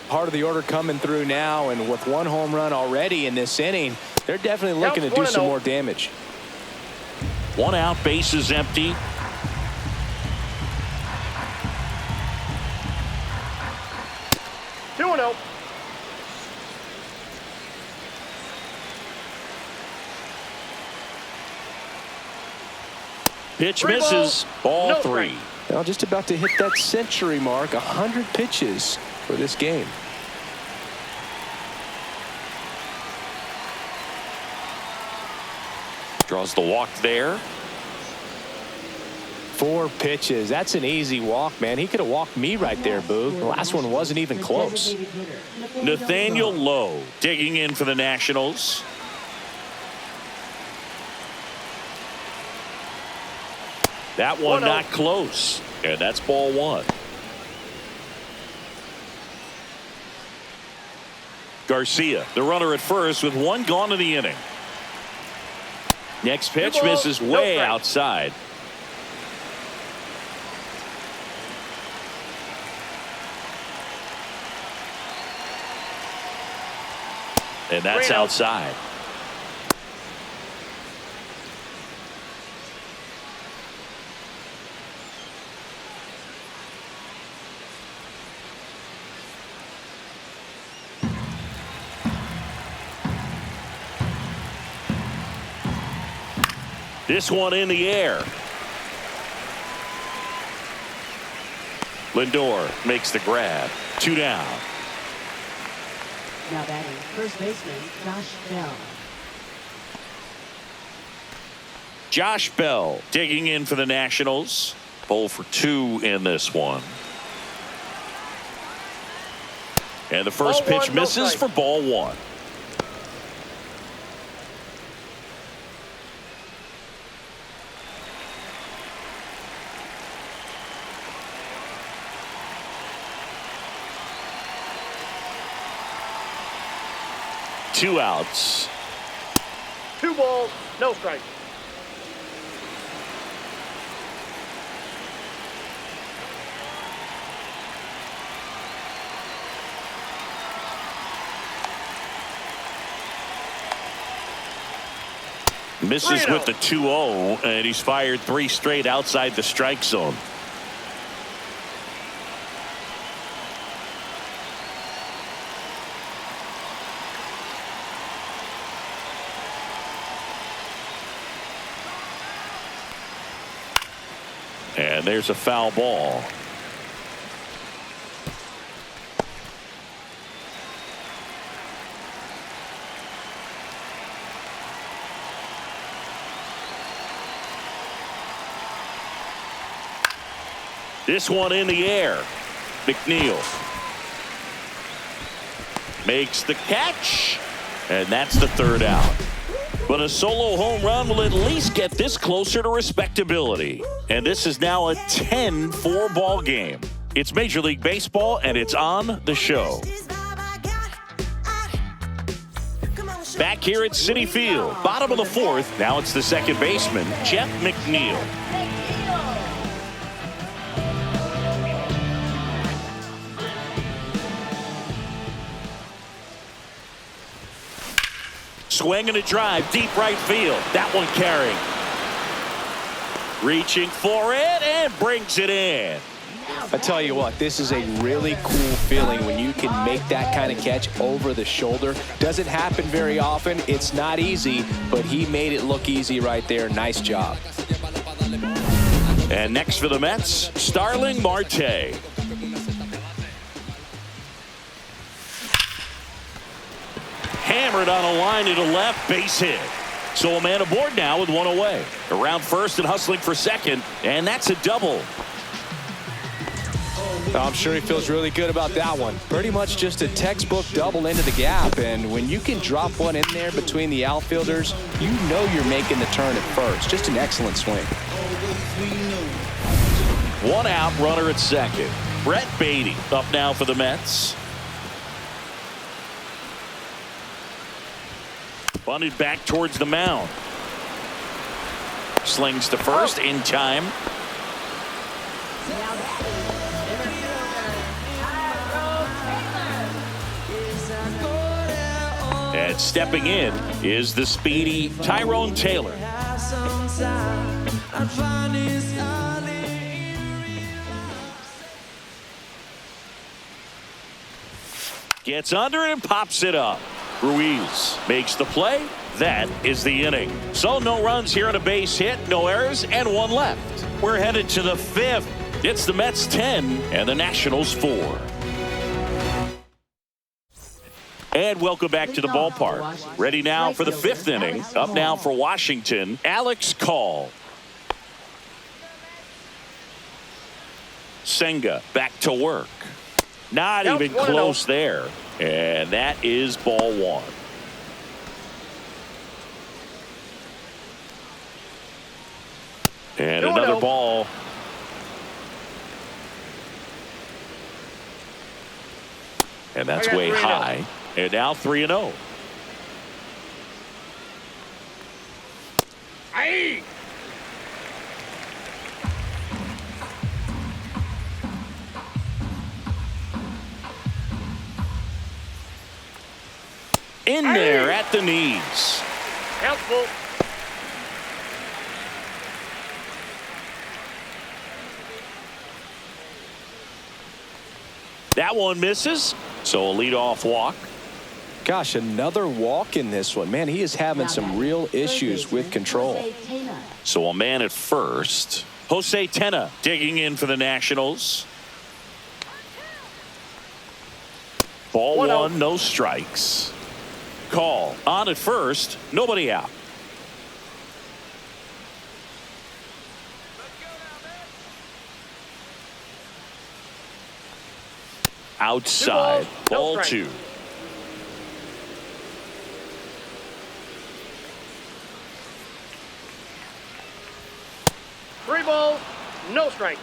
Part of the order coming through now, and with 1 home run already in this inning, they're definitely looking to do some more damage. 1 out, base is empty. Pitch misses. Ball 3. Well, just about to hit that century mark. 100 pitches for this game. Draws the walk there. 4 pitches. That's an easy walk, man. He could have walked me right there, Boog. The last one wasn't even close. Nathaniel Lowe digging in for the Nationals. That one not close. And that's ball 1. Garcia, the runner at first with 1 gone in the inning. Next pitch misses way outside. And that's outside. This one in the air. Lindor makes the grab. 2 down. Now batting, first baseman Josh Bell. Josh Bell digging in for the Nationals. 0 for 2 in this one. And the first pitch misses for ball 1. Two outs. 2 balls, no strikes. Misses with the 2-0, and he's fired 3 straight outside the strike zone. And there's a foul ball. This one in the air. McNeil makes the catch, and that's the third out. But a solo home run will at least get this closer to respectability. And this is now a 10-4 ball game. It's Major League Baseball, and it's on the show. Back here at Citi Field, bottom of the fourth. Now it's the second baseman, Jeff McNeil. Swing and a drive, deep right field. That one carrying. Reaching for it and brings it in. I tell you what, this is a really cool feeling when you can make that kind of catch over the shoulder. Doesn't happen very often. It's not easy, but he made it look easy right there. Nice job. And next for the Mets, Starling Marte. Hammered on a line to the left, base hit. So a man aboard now with one away. Around first and hustling for second, and that's a double. I'm sure he feels really good about that one. Pretty much just a textbook double into the gap, and when you can drop one in there between the outfielders, you know you're making the turn at first. Just an excellent swing. One out, runner at second. Brett Beatty up now for the Mets. Bunted back towards the mound. Slings to first in time. And stepping in is the speedy Tyrone Taylor. Gets under and pops it up. Ruiz makes the play. That is the inning. So no runs here on a base hit, no errors, and one left. We're headed to the fifth. It's the Mets 10 and the Nationals 4. And welcome back to the ballpark. Ready now for the fifth inning. Up now for Washington, Alex Call. Senga back to work. Not even close there. And that is ball one. And another ball. And that's way high. And now 3-0. Aye. In there at the knees. Helpful. That one misses. So a leadoff walk. Gosh, another walk in this one. Man, he is having some real issues with control. So a man at first. Jose Tena digging in for the Nationals. Ball one, no strikes. Call on at first, nobody out. Outside, ball two. Three balls, no strikes.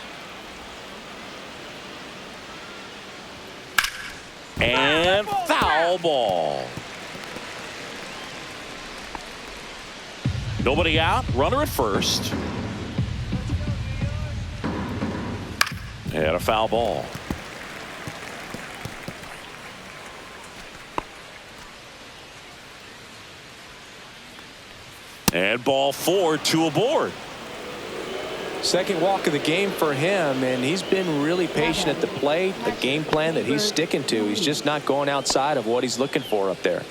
And foul ball. Nobody out, runner at first. And a foul ball. And ball four, two aboard. Second walk of the game for him, and he's been really patient at the plate. The game plan that he's sticking to, he's just not going outside of what he's looking for up there.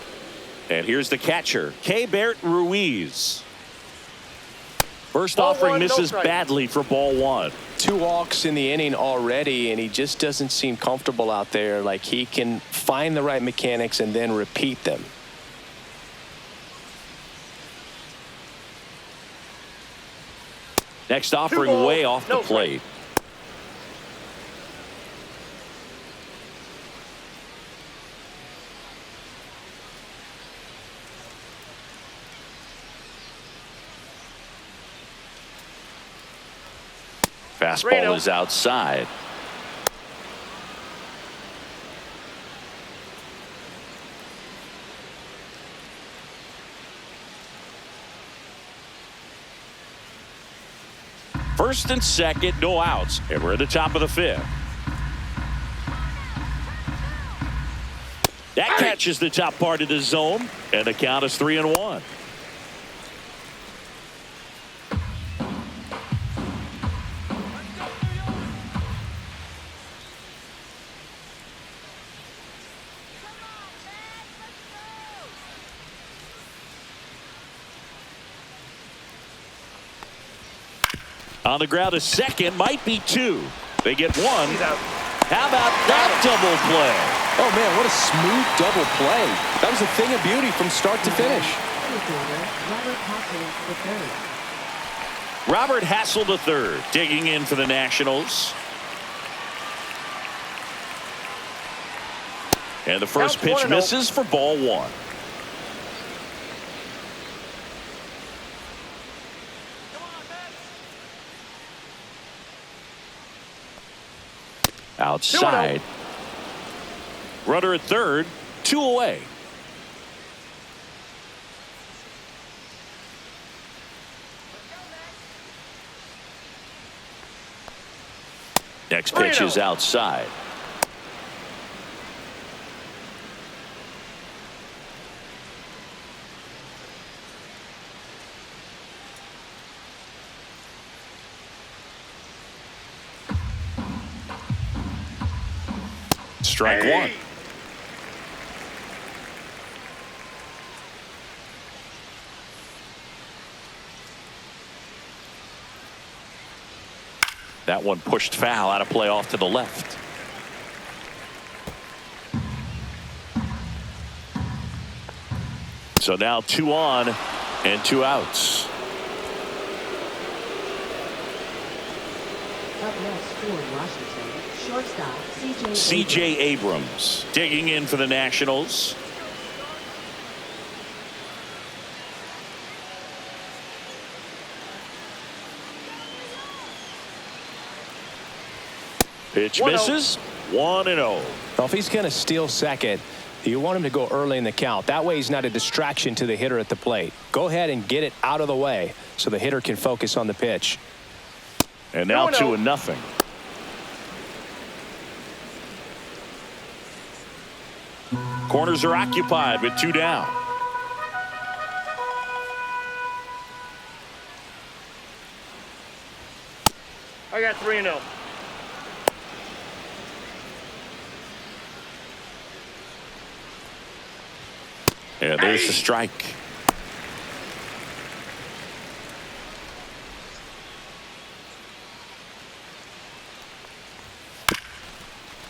And here's the catcher, Keibert Ruiz. First Ball offering one, no misses strike. badly for ball one. 2 walks in the inning already, and he just doesn't seem comfortable out there. Like he can find the right mechanics and then repeat them. Next offering balls, way off no the plate. Fastball is outside. First and second, no outs, and we're at the top of the 5th. That catches the top part of the zone, and the count is 3-1. On the ground, a second, might be 2. They get 1. How about that double play? Oh, man, what a smooth double play. That was a thing of beauty from start to finish. Robert Hassel III digging in for the Nationals. And the first pitch misses for ball 1. Outside. Runner at third, 2 away. Next pitch is outside. Strike 1. That one pushed foul, out of play off to the left. So now 2 on and 2 outs. Up next for Washington, shortstop C.J. Abrams digging in for the Nationals. Pitch misses. 1-0. Well, if he's going to steal second, you want him to go early in the count. That way he's not a distraction to the hitter at the plate. Go ahead and get it out of the way so the hitter can focus on the pitch. And now 2-0. Corners are occupied with 2 down. I got 3-0. And there's the strike.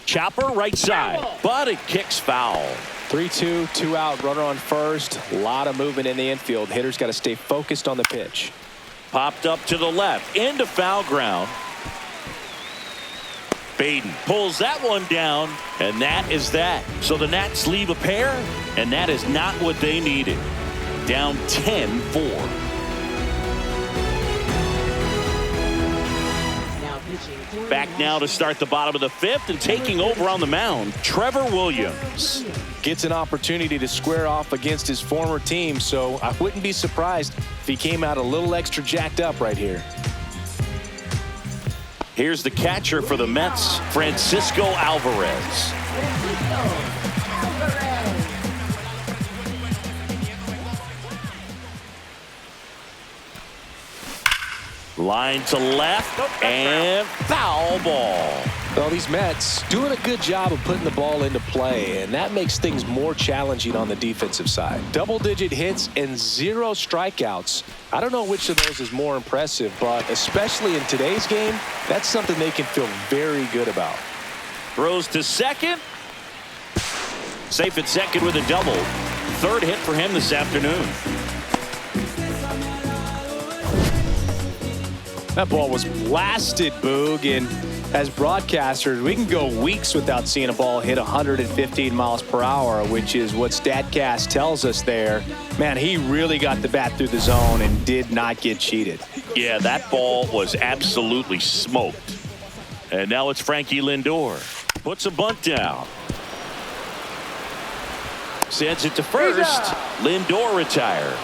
Chopper right side, but it kicks foul. 3-2, 2 out, runner on first. A lot of movement in the infield. Hitter's got to stay focused on the pitch. Popped up to the left, into foul ground. Baden pulls that one down, and that is that. So the Nats leave a pair, and that is not what they needed. Down 10-4. Back now to start the bottom of the 5th, and taking over on the mound, Trevor Williams. Gets an opportunity to square off against his former team, so I wouldn't be surprised if he came out a little extra jacked up right here. Here's the catcher for the Mets, Francisco Alvarez. Line to left, and foul ball. Well, these Mets doing a good job of putting the ball into play, and that makes things more challenging on the defensive side. Double-digit hits and 0 strikeouts. I don't know which of those is more impressive, but especially in today's game, that's something they can feel very good about. Throws to second. Safe at second with a double. Third hit for him this afternoon. That ball was blasted, Boog, and as broadcasters, we can go weeks without seeing a ball hit 115 miles per hour, which is what StatCast tells us there. Man, he really got the bat through the zone and did not get cheated. Yeah, that ball was absolutely smoked. And now it's Frankie Lindor. Puts a bunt down. Sends it to first. Lindor retired.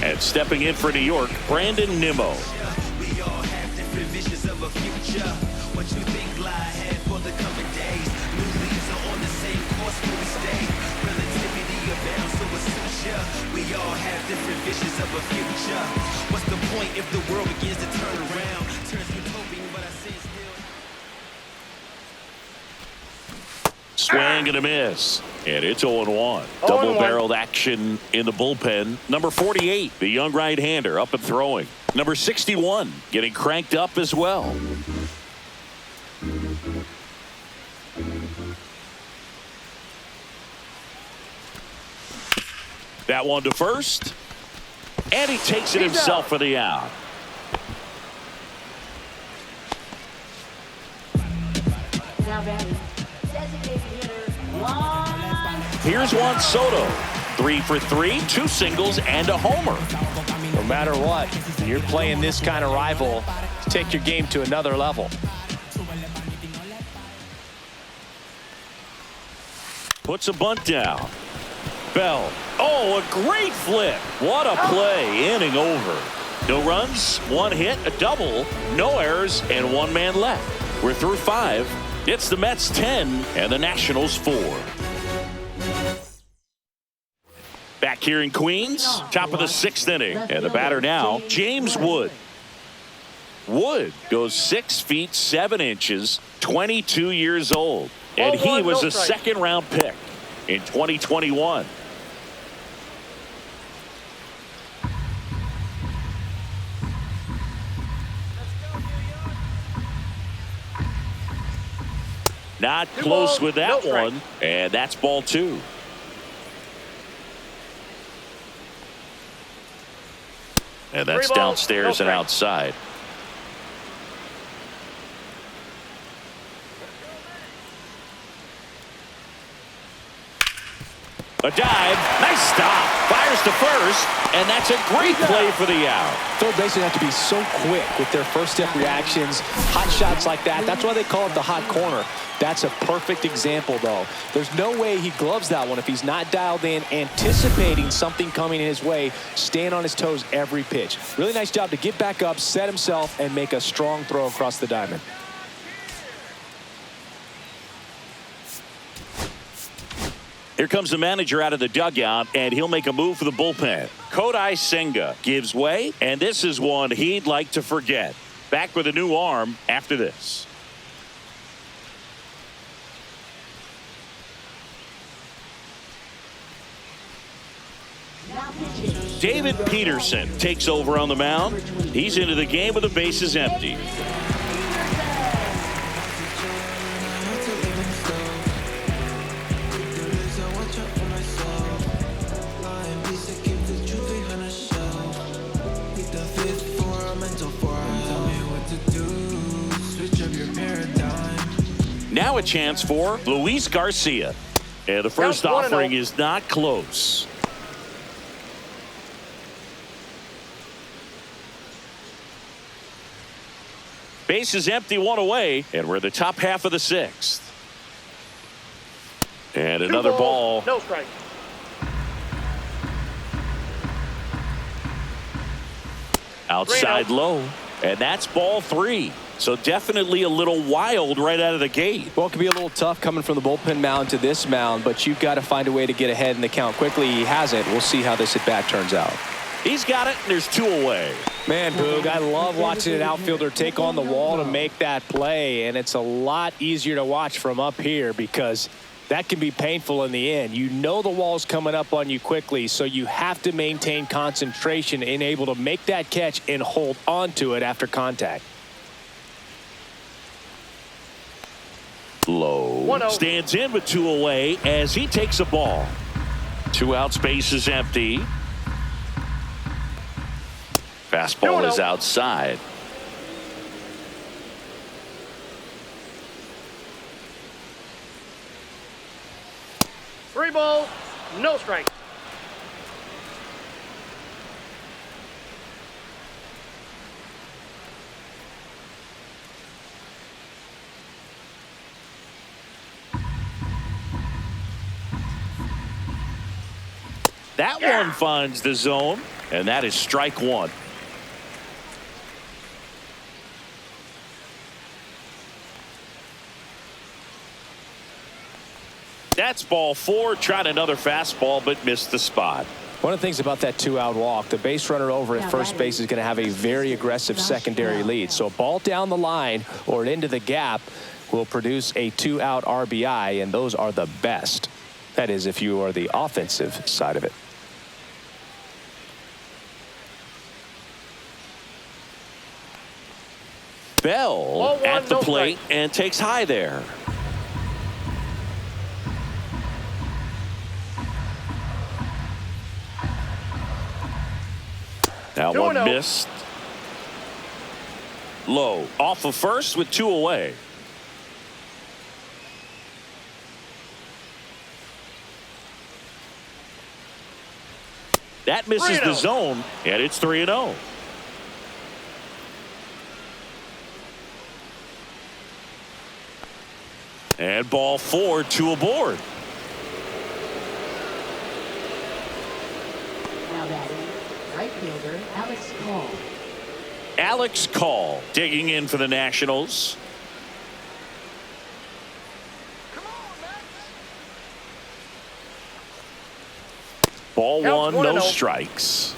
And stepping in for New York, Brandon Nimmo. We all have different visions of a future. What you think lie ahead for the coming days? New leaves are on the same course where we stay. Relativity abounds, so it suits ya. We all have different visions of a future. What's the point if the world begins to turn around? Turns utopian, but I say still. Swing and a miss. And it's 0-1. Double-barreled action in the bullpen. Number 48, the young right-hander, up and throwing. Number 61, getting cranked up as well. That one to first. And he takes it himself for the out. Now batting, designated hitter, Juan. Here's Juan Soto. 3 for 3, 2 singles and a homer. No matter what, when you're playing this kind of rival, take your game to another level. Puts a bunt down. Bell. Oh, a great flip. What a play. Inning over. No runs, 1 hit, a double, no errors, and 1 man left. We're through 5. It's the Mets 10 and the Nationals 4. Back here in Queens, top of the 6th inning. And the batter now, James Wood. Wood goes 6 feet 7 inches, 22 years old. And he was a second-round pick in 2021. Not close with that one, and that's ball 2. And that's downstairs and outside. A dive, nice stop, fires to first, and that's a great play for the out. Third basemen have to be so quick with their first step reactions, hot shots like that. That's why they call it the hot corner. That's a perfect example, though. There's no way he gloves that one if he's not dialed in, anticipating something coming his way, staying on his toes every pitch. Really nice job to get back up, set himself, and make a strong throw across the diamond. Here comes the manager out of the dugout, and he'll make a move for the bullpen. Kodai Senga gives way, and this is one he'd like to forget. Back with a new arm after this. David Peterson takes over on the mound. He's into the game with the bases empty. Now a chance for Luis Garcia. And the first offering is not close. Base is empty, 1 away, and we're the top half of the 6th. And another ball. No strike. Outside low, and that's ball 3. So definitely a little wild right out of the gate. Well, it can be a little tough coming from the bullpen mound to this mound, but you've got to find a way to get ahead in the count quickly. He hasn't. We'll see how this at bat turns out. He's got it, and there's 2 away. Man, Boog, I love watching an outfielder take on the wall to make that play, and it's a lot easier to watch from up here because that can be painful in the end. You know the wall's coming up on you quickly, so you have to maintain concentration and able to make that catch and hold on to it after contact. Low stands in with 2 away as he takes a ball. 2 outs, base is empty. Fastball is outside. Three balls, no strikes. That one finds the zone, and that is strike 1. That's ball 4. Tried another fastball, but missed the spot. One of the things about that 2-out walk, the base runner over at first base is going to have a very aggressive secondary lead. So a ball down the line or into the gap will produce a 2-out RBI, and those are the best. That is, if you are the offensive side of it. Bell at the plate and takes high there. That one missed. Low off of first with 2 away. That misses the zone, and it's 3-0. And ball 4, 2 aboard. Now batting, right fielder Alex Call. Alex Call digging in for the Nationals. Ball 1, no strikes.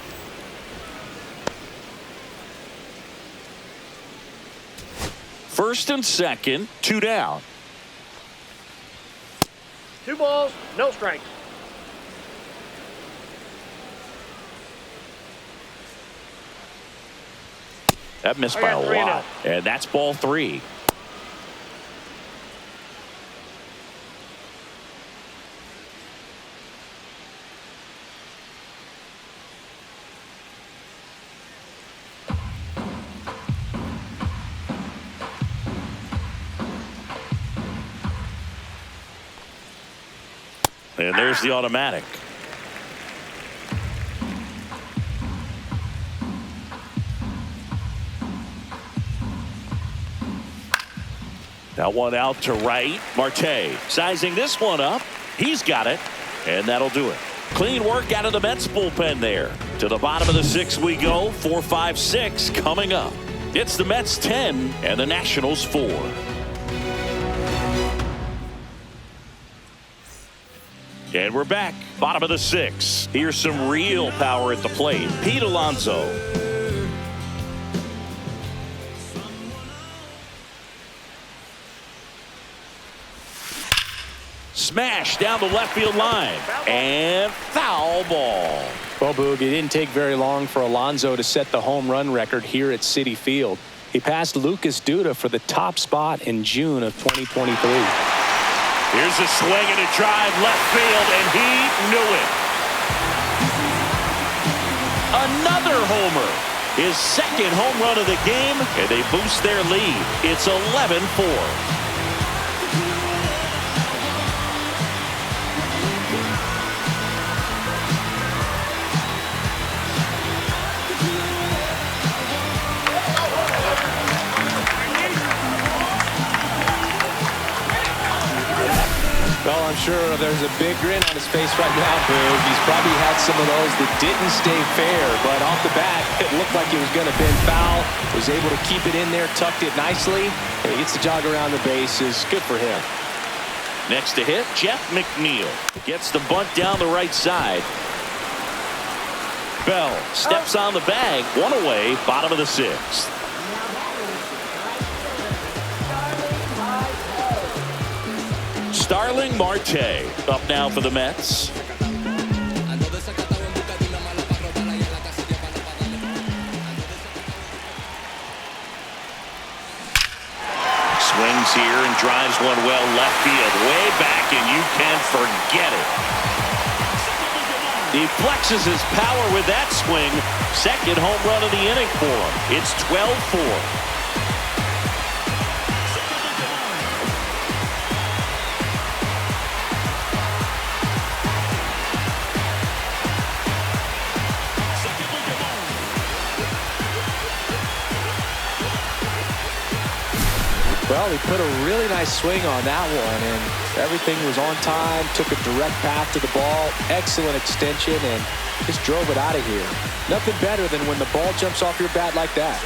First and second, 2 down. 2 balls, no strikes. That missed by a lot, and that's ball 3. And there's the automatic. That one out to right. Marte sizing this one up. He's got it, and that'll do it. Clean work out of the Mets bullpen there. To the bottom of the 6th we go. 4, 5, 6 coming up. It's the Mets 10 and the Nationals 4. And we're back. Bottom of the 6th. Here's some real power at the plate. Pete Alonso. Smash down the left field line. And foul ball. Well, Boog, it didn't take very long for Alonso to set the home run record here at Citi Field. He passed Lucas Duda for the top spot in June of 2023. Here's a swing and a drive left field, and he knew it. Another homer. His 2nd home run of the game, and they boost their lead. It's 11-4. Well, I'm sure there's a big grin on his face right now, Boog. He's probably had some of those that didn't stay fair, but off the bat, it looked like it was going to bend foul. Was able to keep it in there, tucked it nicely, and he gets the jog around the bases. Good for him. Next to hit, Jeff McNeil gets the bunt down the right side. Bell steps on the bag. One away, bottom of the sixth. Starling Marte up now for the Mets. Swings here and drives one well left field, way back, and you can forget it. He flexes his power with that swing. Second home run of the inning for him. It's 12-4. Well, he put a really nice swing on that one, and everything was on time, took a direct path to the ball, excellent extension, and just drove it out of here. Nothing better than when the ball jumps off your bat like that.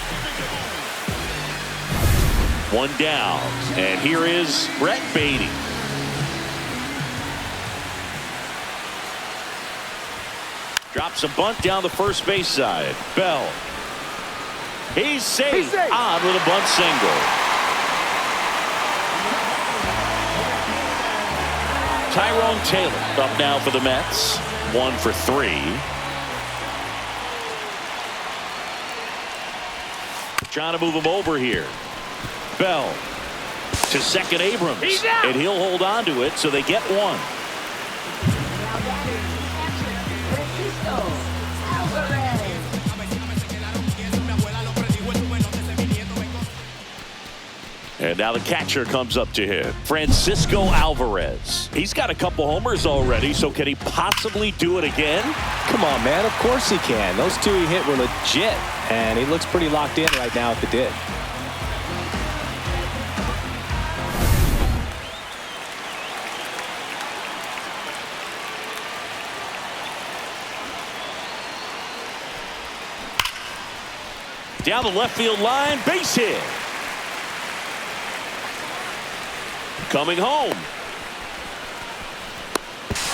One down, and here is Brett Beatty. Drops a bunt down the first base side. Bell. He's safe. On with a bunt single. Tyrone Taylor up now for the Mets. 1 for 3. Trying to move him over here. Bell to second Abrams. And he'll hold on to it, so they get one. And now the catcher comes up to hit. Francisco Alvarez. He's got a couple homers already, so can he possibly do it again? Come on, man. Of course he can. Those two he hit were legit, and he looks pretty locked in right now at the did. Down the left field line, base hit. Coming home.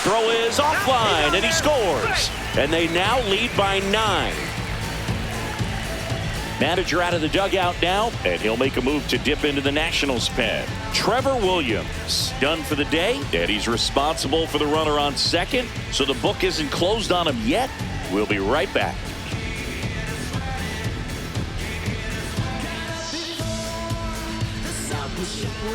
Throw is offline, and he scores. And they now lead by 9. Manager out of the dugout now, and he'll make a move to dip into the Nationals pen. Trevor Williams done for the day, and he's responsible for the runner on second, so the book isn't closed on him yet. We'll be right back.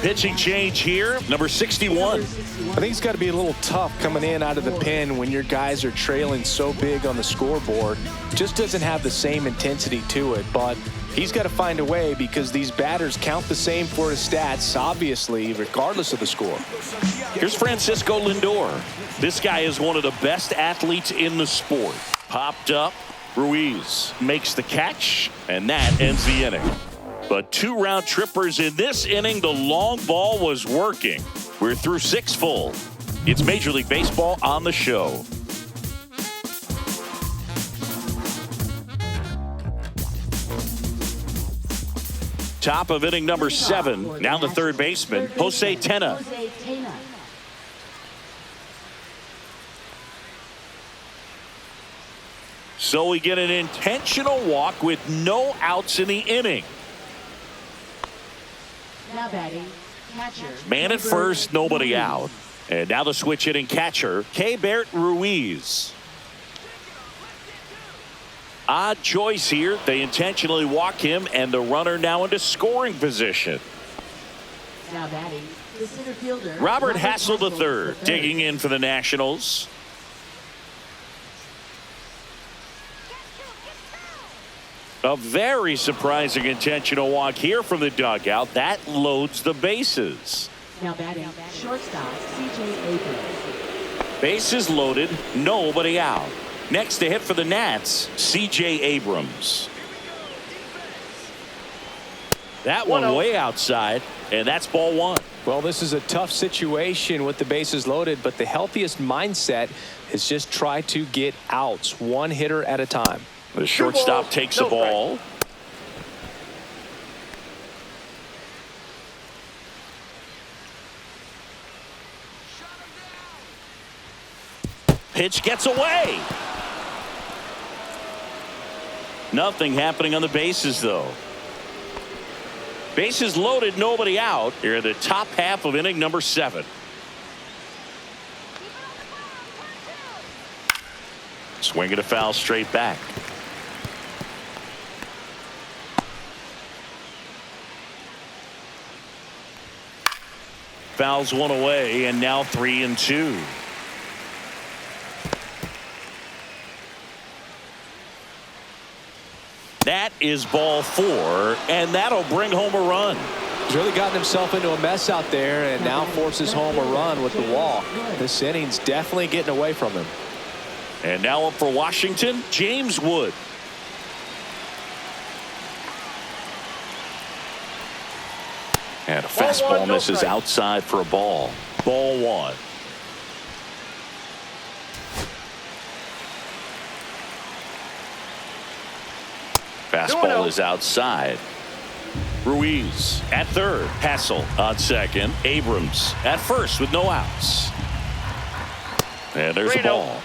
Pitching change here, number 61. I think it's got to be a little tough coming in out of the pen when your guys are trailing so big on the scoreboard. Just doesn't have the same intensity to it, but he's got to find a way because these batters count the same for his stats, obviously, regardless of the score. Here's Francisco Lindor. This guy is one of the best athletes in the sport. Popped up, Ruiz makes the catch, and that ends the inning. But 2 round trippers in this inning. The long ball was working. We're through 6 full. It's Major League Baseball on the show. Top of inning number 7. Now the third baseman, Jose Tena. So we get an intentional walk with no outs in the inning. Now batting, catcher. Man at first, nobody out. And now the switch hitting catcher, Keibert Ruiz. Odd choice here. They intentionally walk him, and the runner now into scoring position. Now batting, the center fielder, Robert Hassel III digging in for the Nationals. A very surprising intentional walk here from the dugout. That loads the bases. Now batting, shortstop, C.J. Abrams. Bases loaded, nobody out. Next to hit for the Nats, C.J. Abrams. That one way outside, and that's ball 1. Well, this is a tough situation with the bases loaded, but the healthiest mindset is just try to get outs, one hitter at a time. The shortstop takes the ball. Pitch gets away. Nothing happening on the bases, though. Bases loaded, nobody out. Here in the top half of inning number 7. Swing and a foul straight back. Fouls one away, and now 3-2. That is ball 4, and that'll bring home a run. He's really gotten himself into a mess out there and now forces home a run with the walk. This inning's definitely getting away from him. And now up for Washington, James Wood. And a fastball misses outside for a ball. Ball 1. Fastball is outside. Ruiz at third. Hassel on second. Abrams at first with no outs. And there's a ball.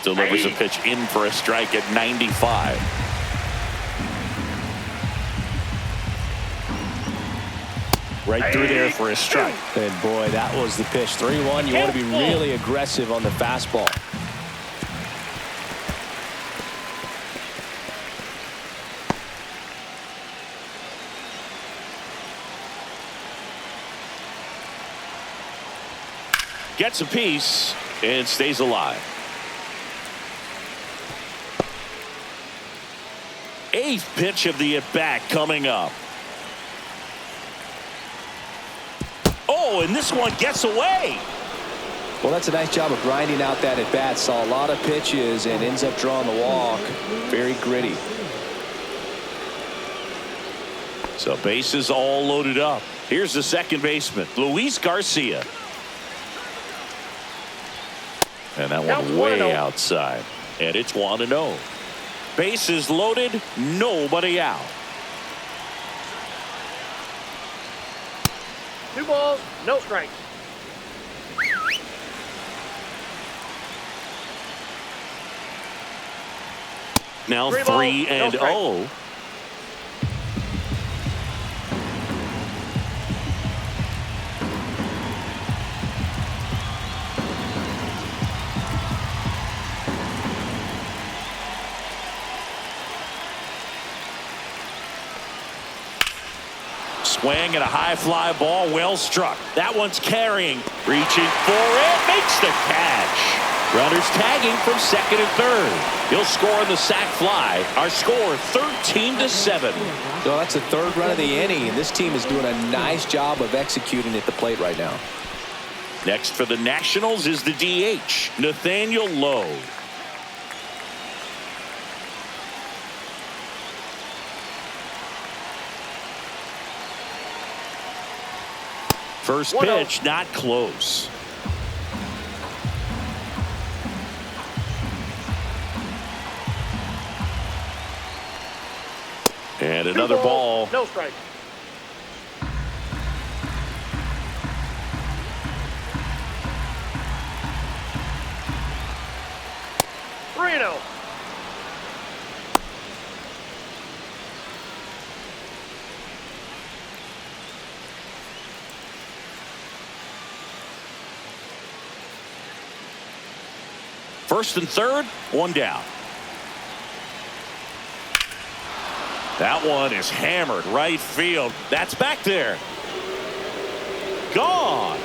Delivers a pitch in for a strike at 95. Right through there for a strike. And boy, that was the pitch. 3-1. You want to be really aggressive on the fastball. Gets a piece and stays alive. 8th pitch of the at-bat coming up. Oh, and this one gets away. Well, that's a nice job of grinding out that at-bat. Saw a lot of pitches and ends up drawing the walk. Very gritty. So bases all loaded up. Here's the second baseman, Luis Garcia. And that one way outside. And it's 1-0. Bases loaded, nobody out. 2 balls, no strikes. Now 3-0. Swing and a high fly ball, well struck. That one's carrying, reaching for it, makes the catch. Runners tagging from second and third. He'll score on the sac fly. Our score 13-7. So that's the 3rd run of the inning, and this team is doing a nice job of executing at the plate right now. Next for the Nationals is the DH, Nathaniel Lowe. First pitch, not close. And another ball. No strike. Reno. First and third, one down. That one is hammered right field. That's back there. Gone.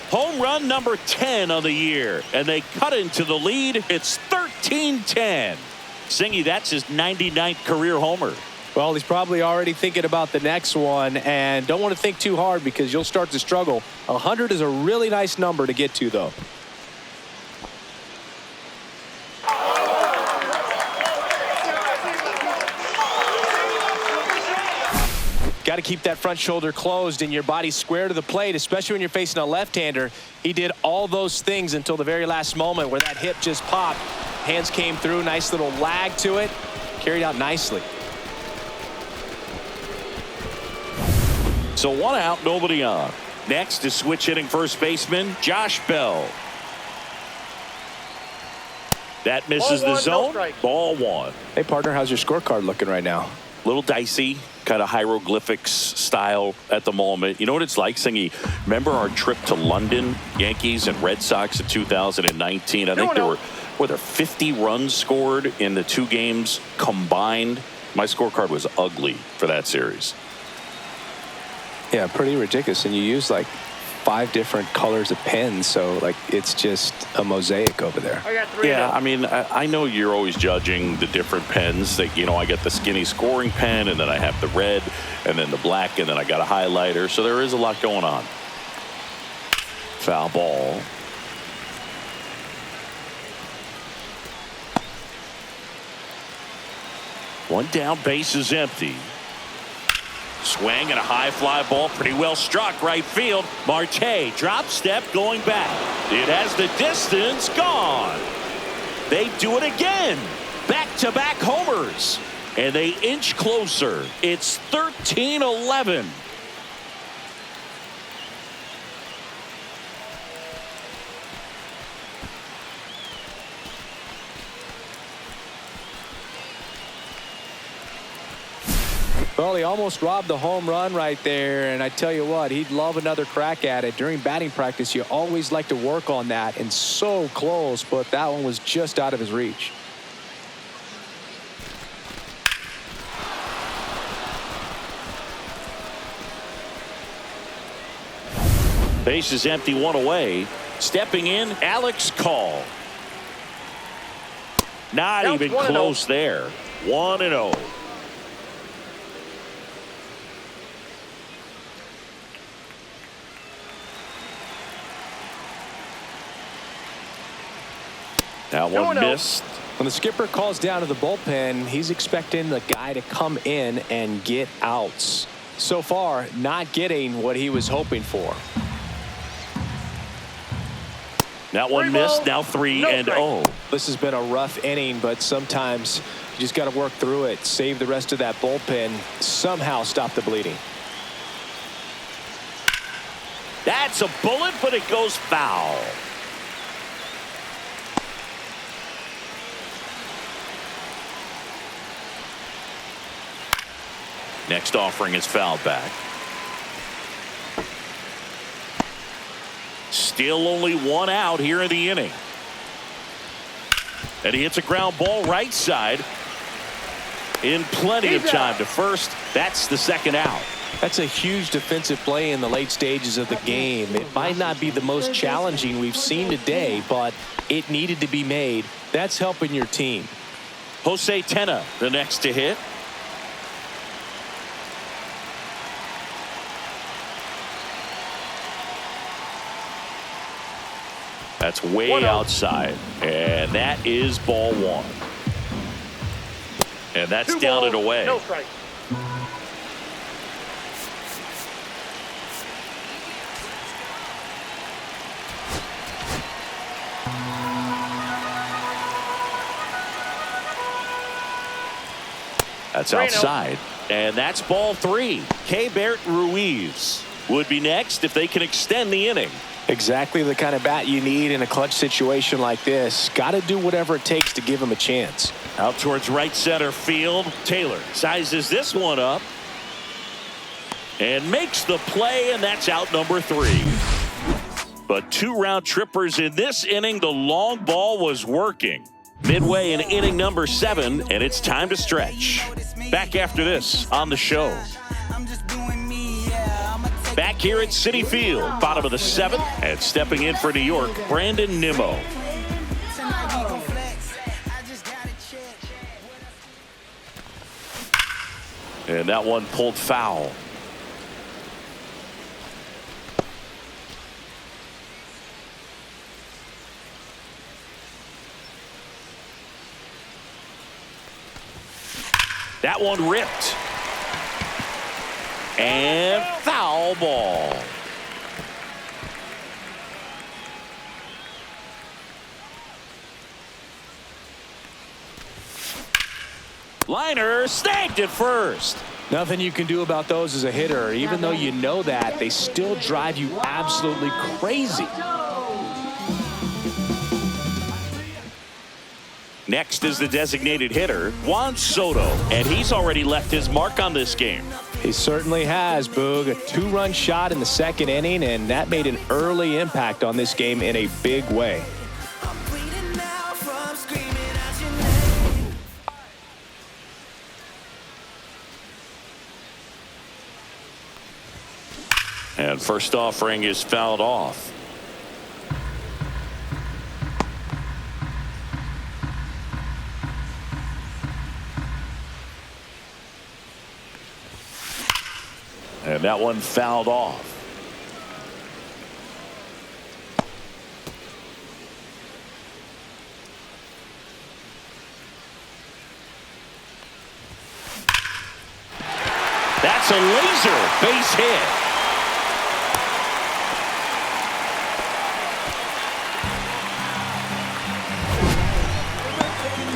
Home run number 10 of the year. And they cut into the lead. It's 13-10. Singy, that's his 99th career homer. Well, he's probably already thinking about the next one, and don't want to think too hard because you'll start to struggle. 100 is a really nice number to get to, though. Got to keep that front shoulder closed and your body square to the plate, especially when you're facing a left-hander. He did all those things until the very last moment where that hip just popped. Hands came through, nice little lag to it. Carried out nicely. So 1 out, nobody on. Next is switch hitting first baseman Josh Bell. That misses the zone. Ball 1. Hey, partner, how's your scorecard looking right now? Little dicey, kind of hieroglyphics style at the moment. You know what it's like, Sengi? Remember our trip to London, Yankees and Red Sox in 2019? I think there were 50 runs scored in the 2 games combined. My scorecard was ugly for that series. Yeah, pretty ridiculous. And you use like 5 different colors of pens, so like it's just a mosaic over there. I got 3. Yeah, I mean, I know you're always judging the different pens. That, you know, I got the skinny scoring pen, and then I have the red, and then the black, and then I got a highlighter. So there is a lot going on. Foul ball. One down, base is empty. Swing and a high fly ball, pretty well struck right field. Marte drop step going back. It has the distance, gone. They do it again. Back-to-back homers. And they inch closer. It's 13-11. Well, he almost robbed the home run right there, and I tell you what, he'd love another crack at it. During batting practice, you always like to work on that, and so close, but that one was just out of his reach. Base is empty, 1 away. Stepping in, Alex Call. Not even close there. 1-0. That one missed. When the skipper calls down to the bullpen, he's expecting the guy to come in and get outs. So far, not getting what he was hoping for. That one missed. Now 3-0. This has been a rough inning, but sometimes you just got to work through it. Save the rest of that bullpen. Somehow stop the bleeding. That's a bullet, but it goes foul. Next offering is fouled back. Still only 1 out here in the inning. And he hits a ground ball right side. In plenty of time to first. That's the 2nd out. That's a huge defensive play in the late stages of the game. It might not be the most challenging we've seen today, but it needed to be made. That's helping your team. Jose Tena, the next to hit. That's way outside. And that is ball 1. And that's down and away. No strike. That's outside. And that's ball 3. Keibert Ruiz would be next if they can extend the inning. Exactly the kind of bat you need in a clutch situation like this. Got to do whatever it takes to give him a chance. Out towards right center field. Taylor sizes this one up and makes the play, and that's out number 3. But 2 round trippers in this inning. The long ball was working. Midway in inning number 7, and it's time to stretch. Back after this on the show. Back here at Citi Field, bottom of the 7th, and stepping in for New York, Brandon Nimmo. And that one pulled foul. That one ripped. And foul ball. Liner snagged at first. Nothing you can do about those as a hitter. Even though you know that, they still drive you absolutely crazy. Next is the designated hitter, Juan Soto, and he's already left his mark on this game. He certainly has, Boog. A 2-run shot in the second inning, and that made an early impact on this game in a big way. And first offering is fouled off. And that one fouled off. That's a laser base hit.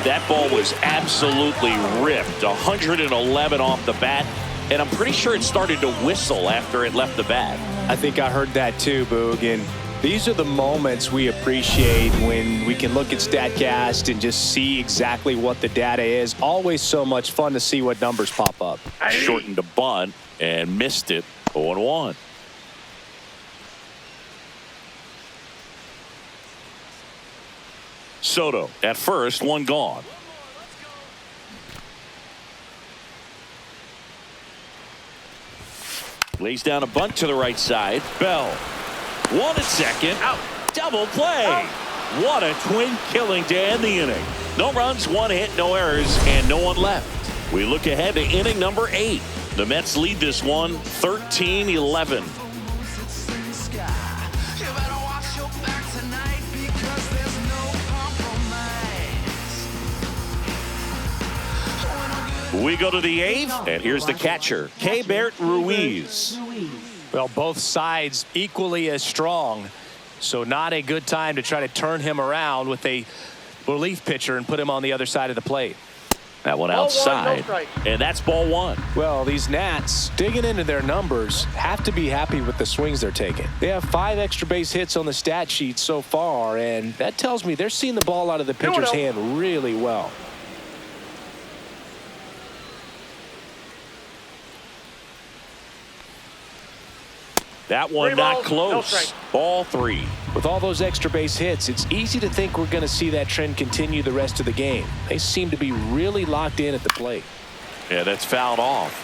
That ball was absolutely ripped. 111 off the bat. And I'm pretty sure it started to whistle after it left the bat. I think I heard that too, Boog. And these are the moments we appreciate when we can look at StatCast and just see exactly what the data is. Always so much fun to see what numbers pop up. Shortened a bunt and missed it. 0-1. Soto at first, one gone. Lays down a bunt to the right side. Bell. One at second. Out. Double play. Out. What a twin killing to end the inning. No runs, one hit, no errors, and no one left. We look ahead to inning number 8. The Mets lead this one 13-11. We go to the 8th, and here's the catcher, Keibert Ruiz. Well, both sides equally as strong, so not a good time to try to turn him around with a relief pitcher and put him on the other side of the plate. That one outside, and that's ball 1. Well, these Nats, digging into their numbers, have to be happy with the swings they're taking. They have 5 extra base hits on the stat sheet so far, and that tells me they're seeing the ball out of the pitcher's hand really well. That one not close. Ball 3. With all those extra base hits, it's easy to think we're going to see that trend continue the rest of the game. They seem to be really locked in at the plate. Yeah, that's fouled off.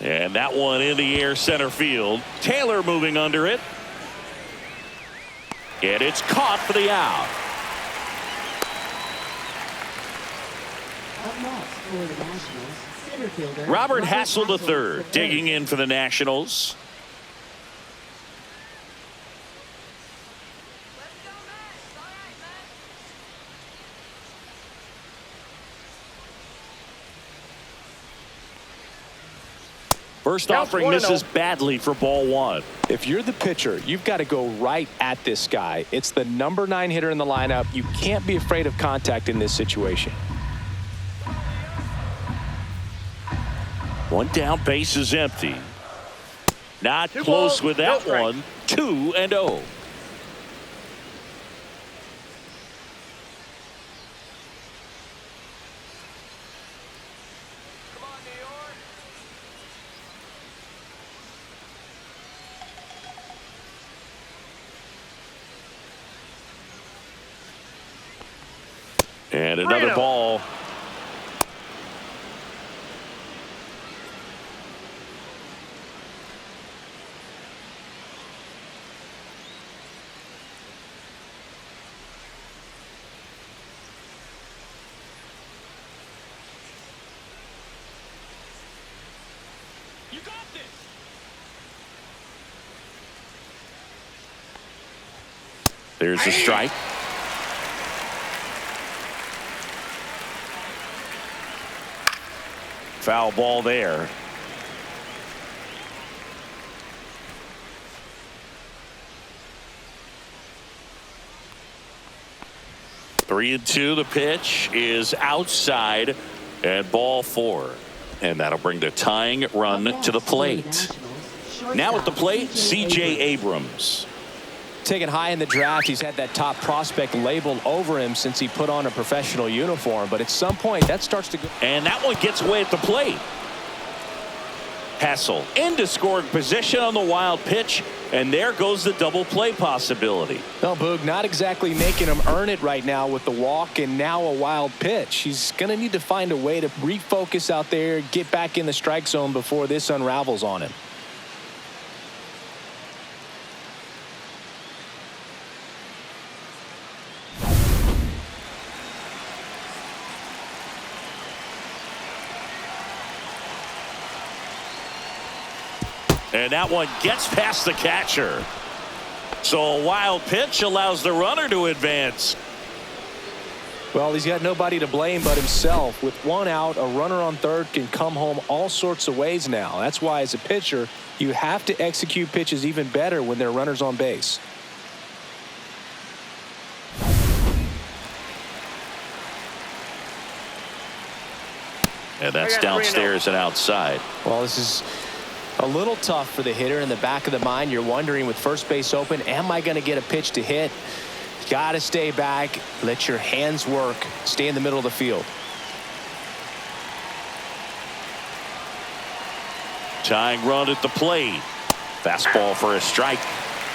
And that one in the air center field. Taylor moving under it. And it's caught for the out. Up next for the Nationals, center fielder Robert Hassel III digging in for the Nationals. First offering misses badly for ball 1. If you're the pitcher, you've got to go right at this guy. It's the number 9 hitter in the lineup. You can't be afraid of contact in this situation. One down, base is empty. Not close with that one. 2-0. And another ball. There's a strike. Foul ball there. Three and two. The pitch is outside and ball four. And that'll bring the tying run to the plate. Now at the plate, C.J. Abrams. Taken high in the draft, he's had that top prospect labeled over him since he put on a professional uniform. But at some point, that starts to go. And that one gets away at the plate. Hessel into scoring position on the wild pitch. And there goes the double play possibility. No, Boog, not exactly making him earn it right now with the walk and now a wild pitch. He's going to need to find a way to refocus out there, get back in the strike zone before this unravels on him. And that one gets past the catcher. So a wild pitch allows the runner to advance. Well, he's got nobody to blame but himself. With one out, a runner on third can come home all sorts of ways now. That's why, as a pitcher, you have to execute pitches even better when there are runners on base. And that's downstairs and outside. Well, this is a little tough for the hitter. In the back of the mind, you're wondering, with first base open, am I going to get a pitch to hit? Got to stay back, let your hands work, stay in the middle of the field. Tying run at the plate. Fastball for a strike.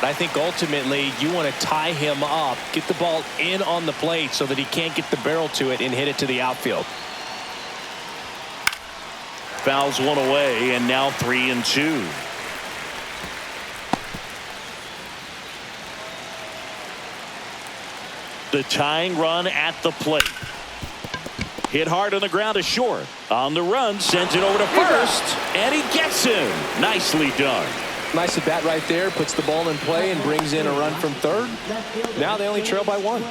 I think ultimately you want to tie him up, get the ball in on the plate so that he can't get the barrel to it and hit it to the outfield. Fouls one away, and now 3-2. The tying run at the plate. Hit hard on the ground to short. On the run, sends it over to first, and he gets him. Nicely done. Nice at bat right there. Puts the ball in play and brings in a run from third. Now they only trail by one.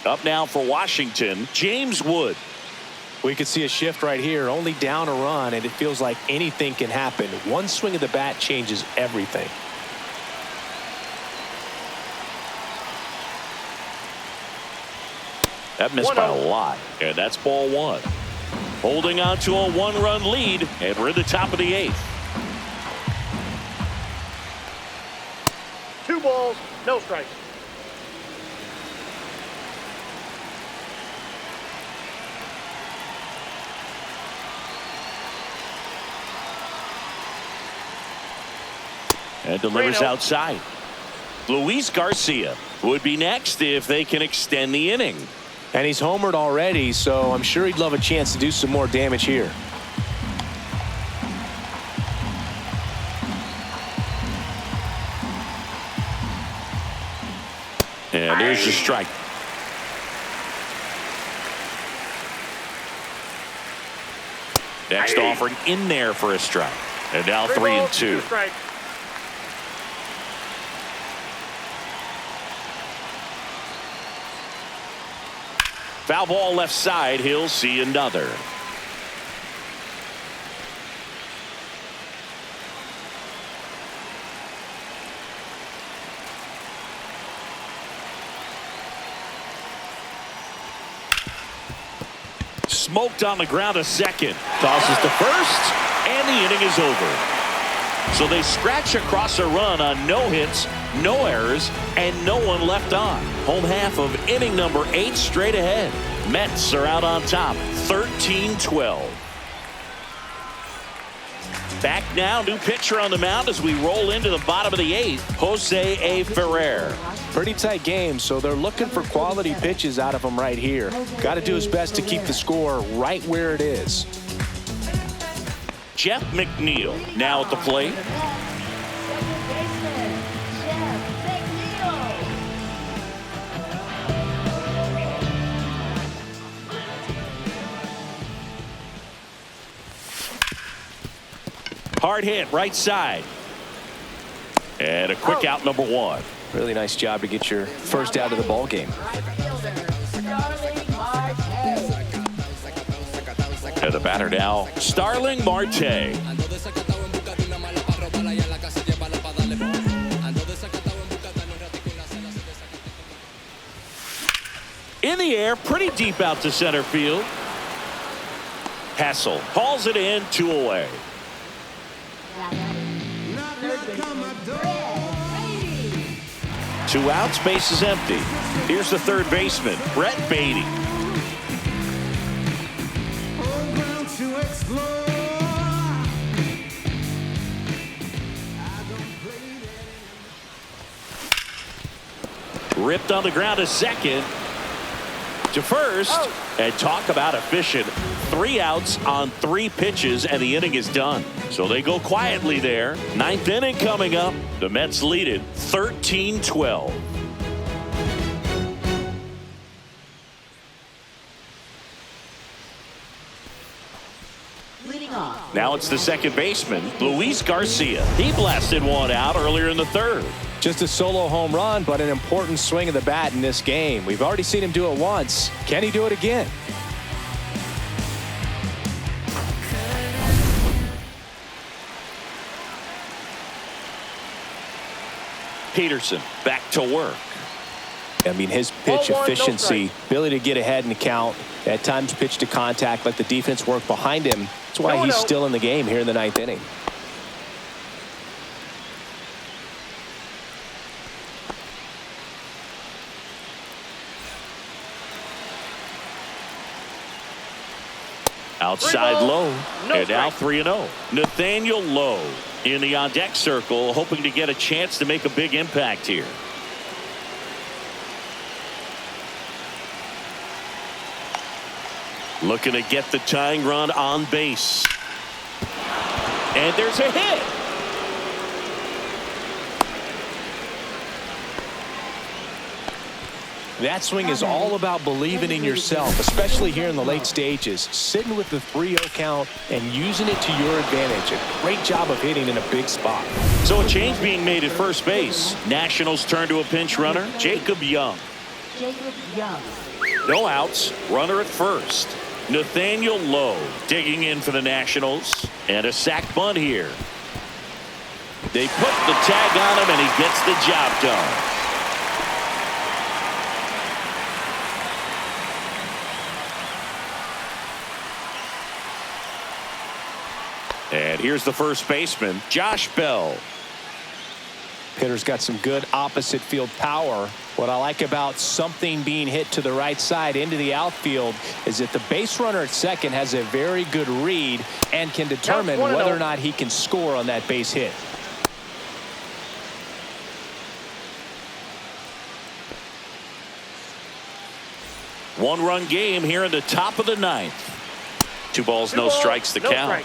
Up now for Washington, James Wood. We could see a shift right here, only down a run, and it feels like anything can happen. One swing of the bat changes everything. That missed by a lot, and that's ball one. Holding on to a one-run lead, and we're at the top of the eighth. 2 balls, no strikes. And delivers outside. Luis Garcia would be next if they can extend the inning. And he's homered already, so I'm sure he'd love a chance to do some more damage here. And there's the strike. Next offering in there for a strike. And now 3-2. Foul ball left side. He'll see another. Smoked on the ground a second. Tosses to first, and the inning is over. So they scratch across a run on no hits, no errors, and no one left on. Home half of inning number 8 straight ahead. Mets are out on top, 13-12. Back now, new pitcher on the mound as we roll into the bottom of the 8th, Jose A. Ferrer. Pretty tight game, so they're looking for quality pitches out of him right here. Got to do his best to keep the score right where it is. Jeff McNeil now at the plate. Hard hit right side. And a quick out, number 1. Really nice job to get your first out of the ball game. And the batter now, Starling Marte. In the air, pretty deep out to center field. Hassel hauls it in, 2 away. Two outs, base is empty. Here's the third baseman, Brett Beatty. Ripped on the ground to second. To first. And talk about efficient. 3 outs on 3 pitches, and the inning is done. So they go quietly there. 9th inning coming up. The Mets lead it 13-12. Now it's the second baseman, Luis Garcia. He blasted one out earlier in the 3rd. Just a solo home run, but an important swing of the bat in this game. We've already seen him do it once. Can he do it again? Peterson back to work. I mean, his pitch efficiency, ability to get ahead in the count, at times pitch to contact, let the defense work behind him. That's why he's still in the game here in the 9th inning. Outside low, and now 3-0. Nathaniel Lowe in the on-deck circle, hoping to get a chance to make a big impact here. Looking to get the tying run on base. And there's a hit. That swing is all about believing in yourself, especially here in the late stages. Sitting with the 3-0 count and using it to your advantage. A great job of hitting in a big spot. So a change being made at first base. Nationals turn to a pinch runner, Jacob Young. No outs, runner at first. Nathaniel Lowe digging in for the Nationals. And a sac bunt here. They put the tag on him, and he gets the job done. And here's the first baseman, Josh Bell. Hitter's got some good opposite field power. What I like about something being hit to the right side into the outfield is that the base runner at second has a very good read and can determine whether or not he can score on that base hit. One-run game here in the top of the 9th. 2 balls, no strikes the count.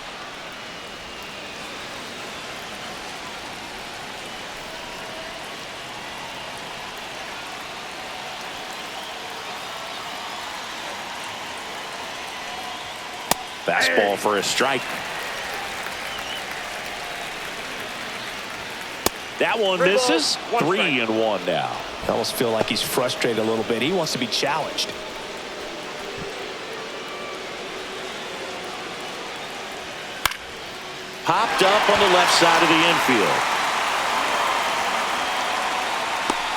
Fastball for a strike. That one misses. 3-1 now. I almost feel like he's frustrated a little bit. He wants to be challenged. Popped up on the left side of the infield.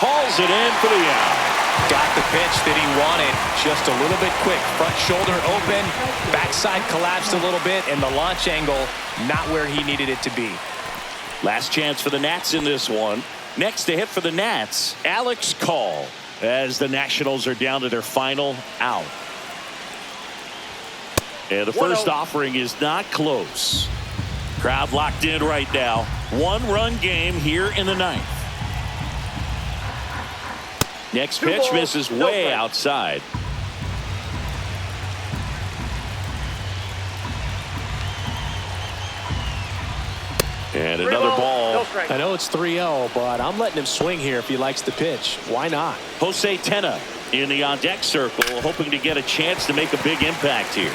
Hauls it in for the out. Got the pitch that he wanted, just a little bit quick. Front shoulder open, backside collapsed a little bit, and the launch angle not where he needed it to be. Last chance for the Nats in this one. Next to hit for the Nats, Alex Call, as the Nationals are down to their final out. And the first offering is not close. Crowd locked in right now. 1-run game here in the 9th. Next pitch misses way outside. And another ball. I know it's 3-0, but I'm letting him swing here if he likes the pitch. Why not? Jose Tena in the on-deck circle, hoping to get a chance to make a big impact here.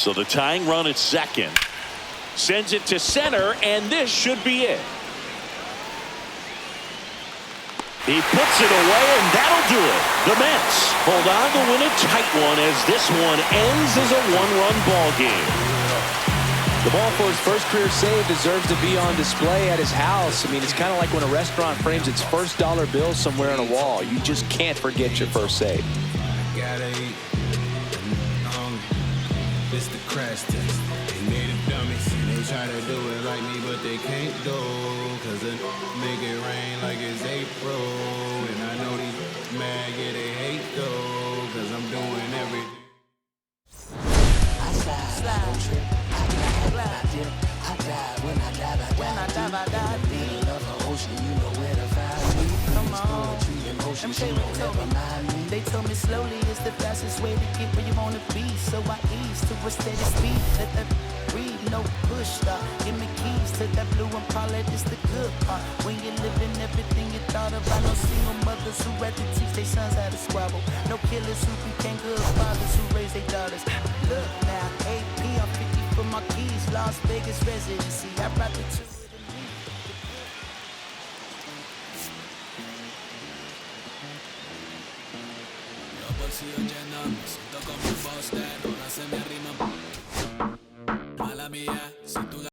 So the tying run at second. Sends it to center, and this should be it. He puts it away, and that'll do it. The Mets hold on to win a tight one as this one ends as a one-run ball game. The ball for his first career save deserves to be on display at his house. I mean, it's kind of like when a restaurant frames its first dollar bill somewhere on a wall. You just can't forget your first save. Gotta eat. This the crash test. They made it dummies. They try to do it like me, but they can't do. Cause it make it rain like it's April. And I know these mad, yeah, they hate though. Cause I'm doing everything. I slide, don't trip. I glide, I dip. I dive, when I dive, I dive deep. In the middle of the ocean, you know where to find me. Come on, emotion, she won't ever mind me. They told me slowly is the fastest way to get where you wanna be. So I ease to a steady speed. Let that breathe, no push stop. Give me keys to that blue Impala, this the good part. When you're living everything you thought of. I know single mothers who had to teach their sons how to squabble. No killers who became good fathers who raised their daughters. Look now, AP, I'm 50 for my keys. Las Vegas residency, I brought the two. Bolsillo lleno, me siento como un boss, ahora se me arrima. Mala mía.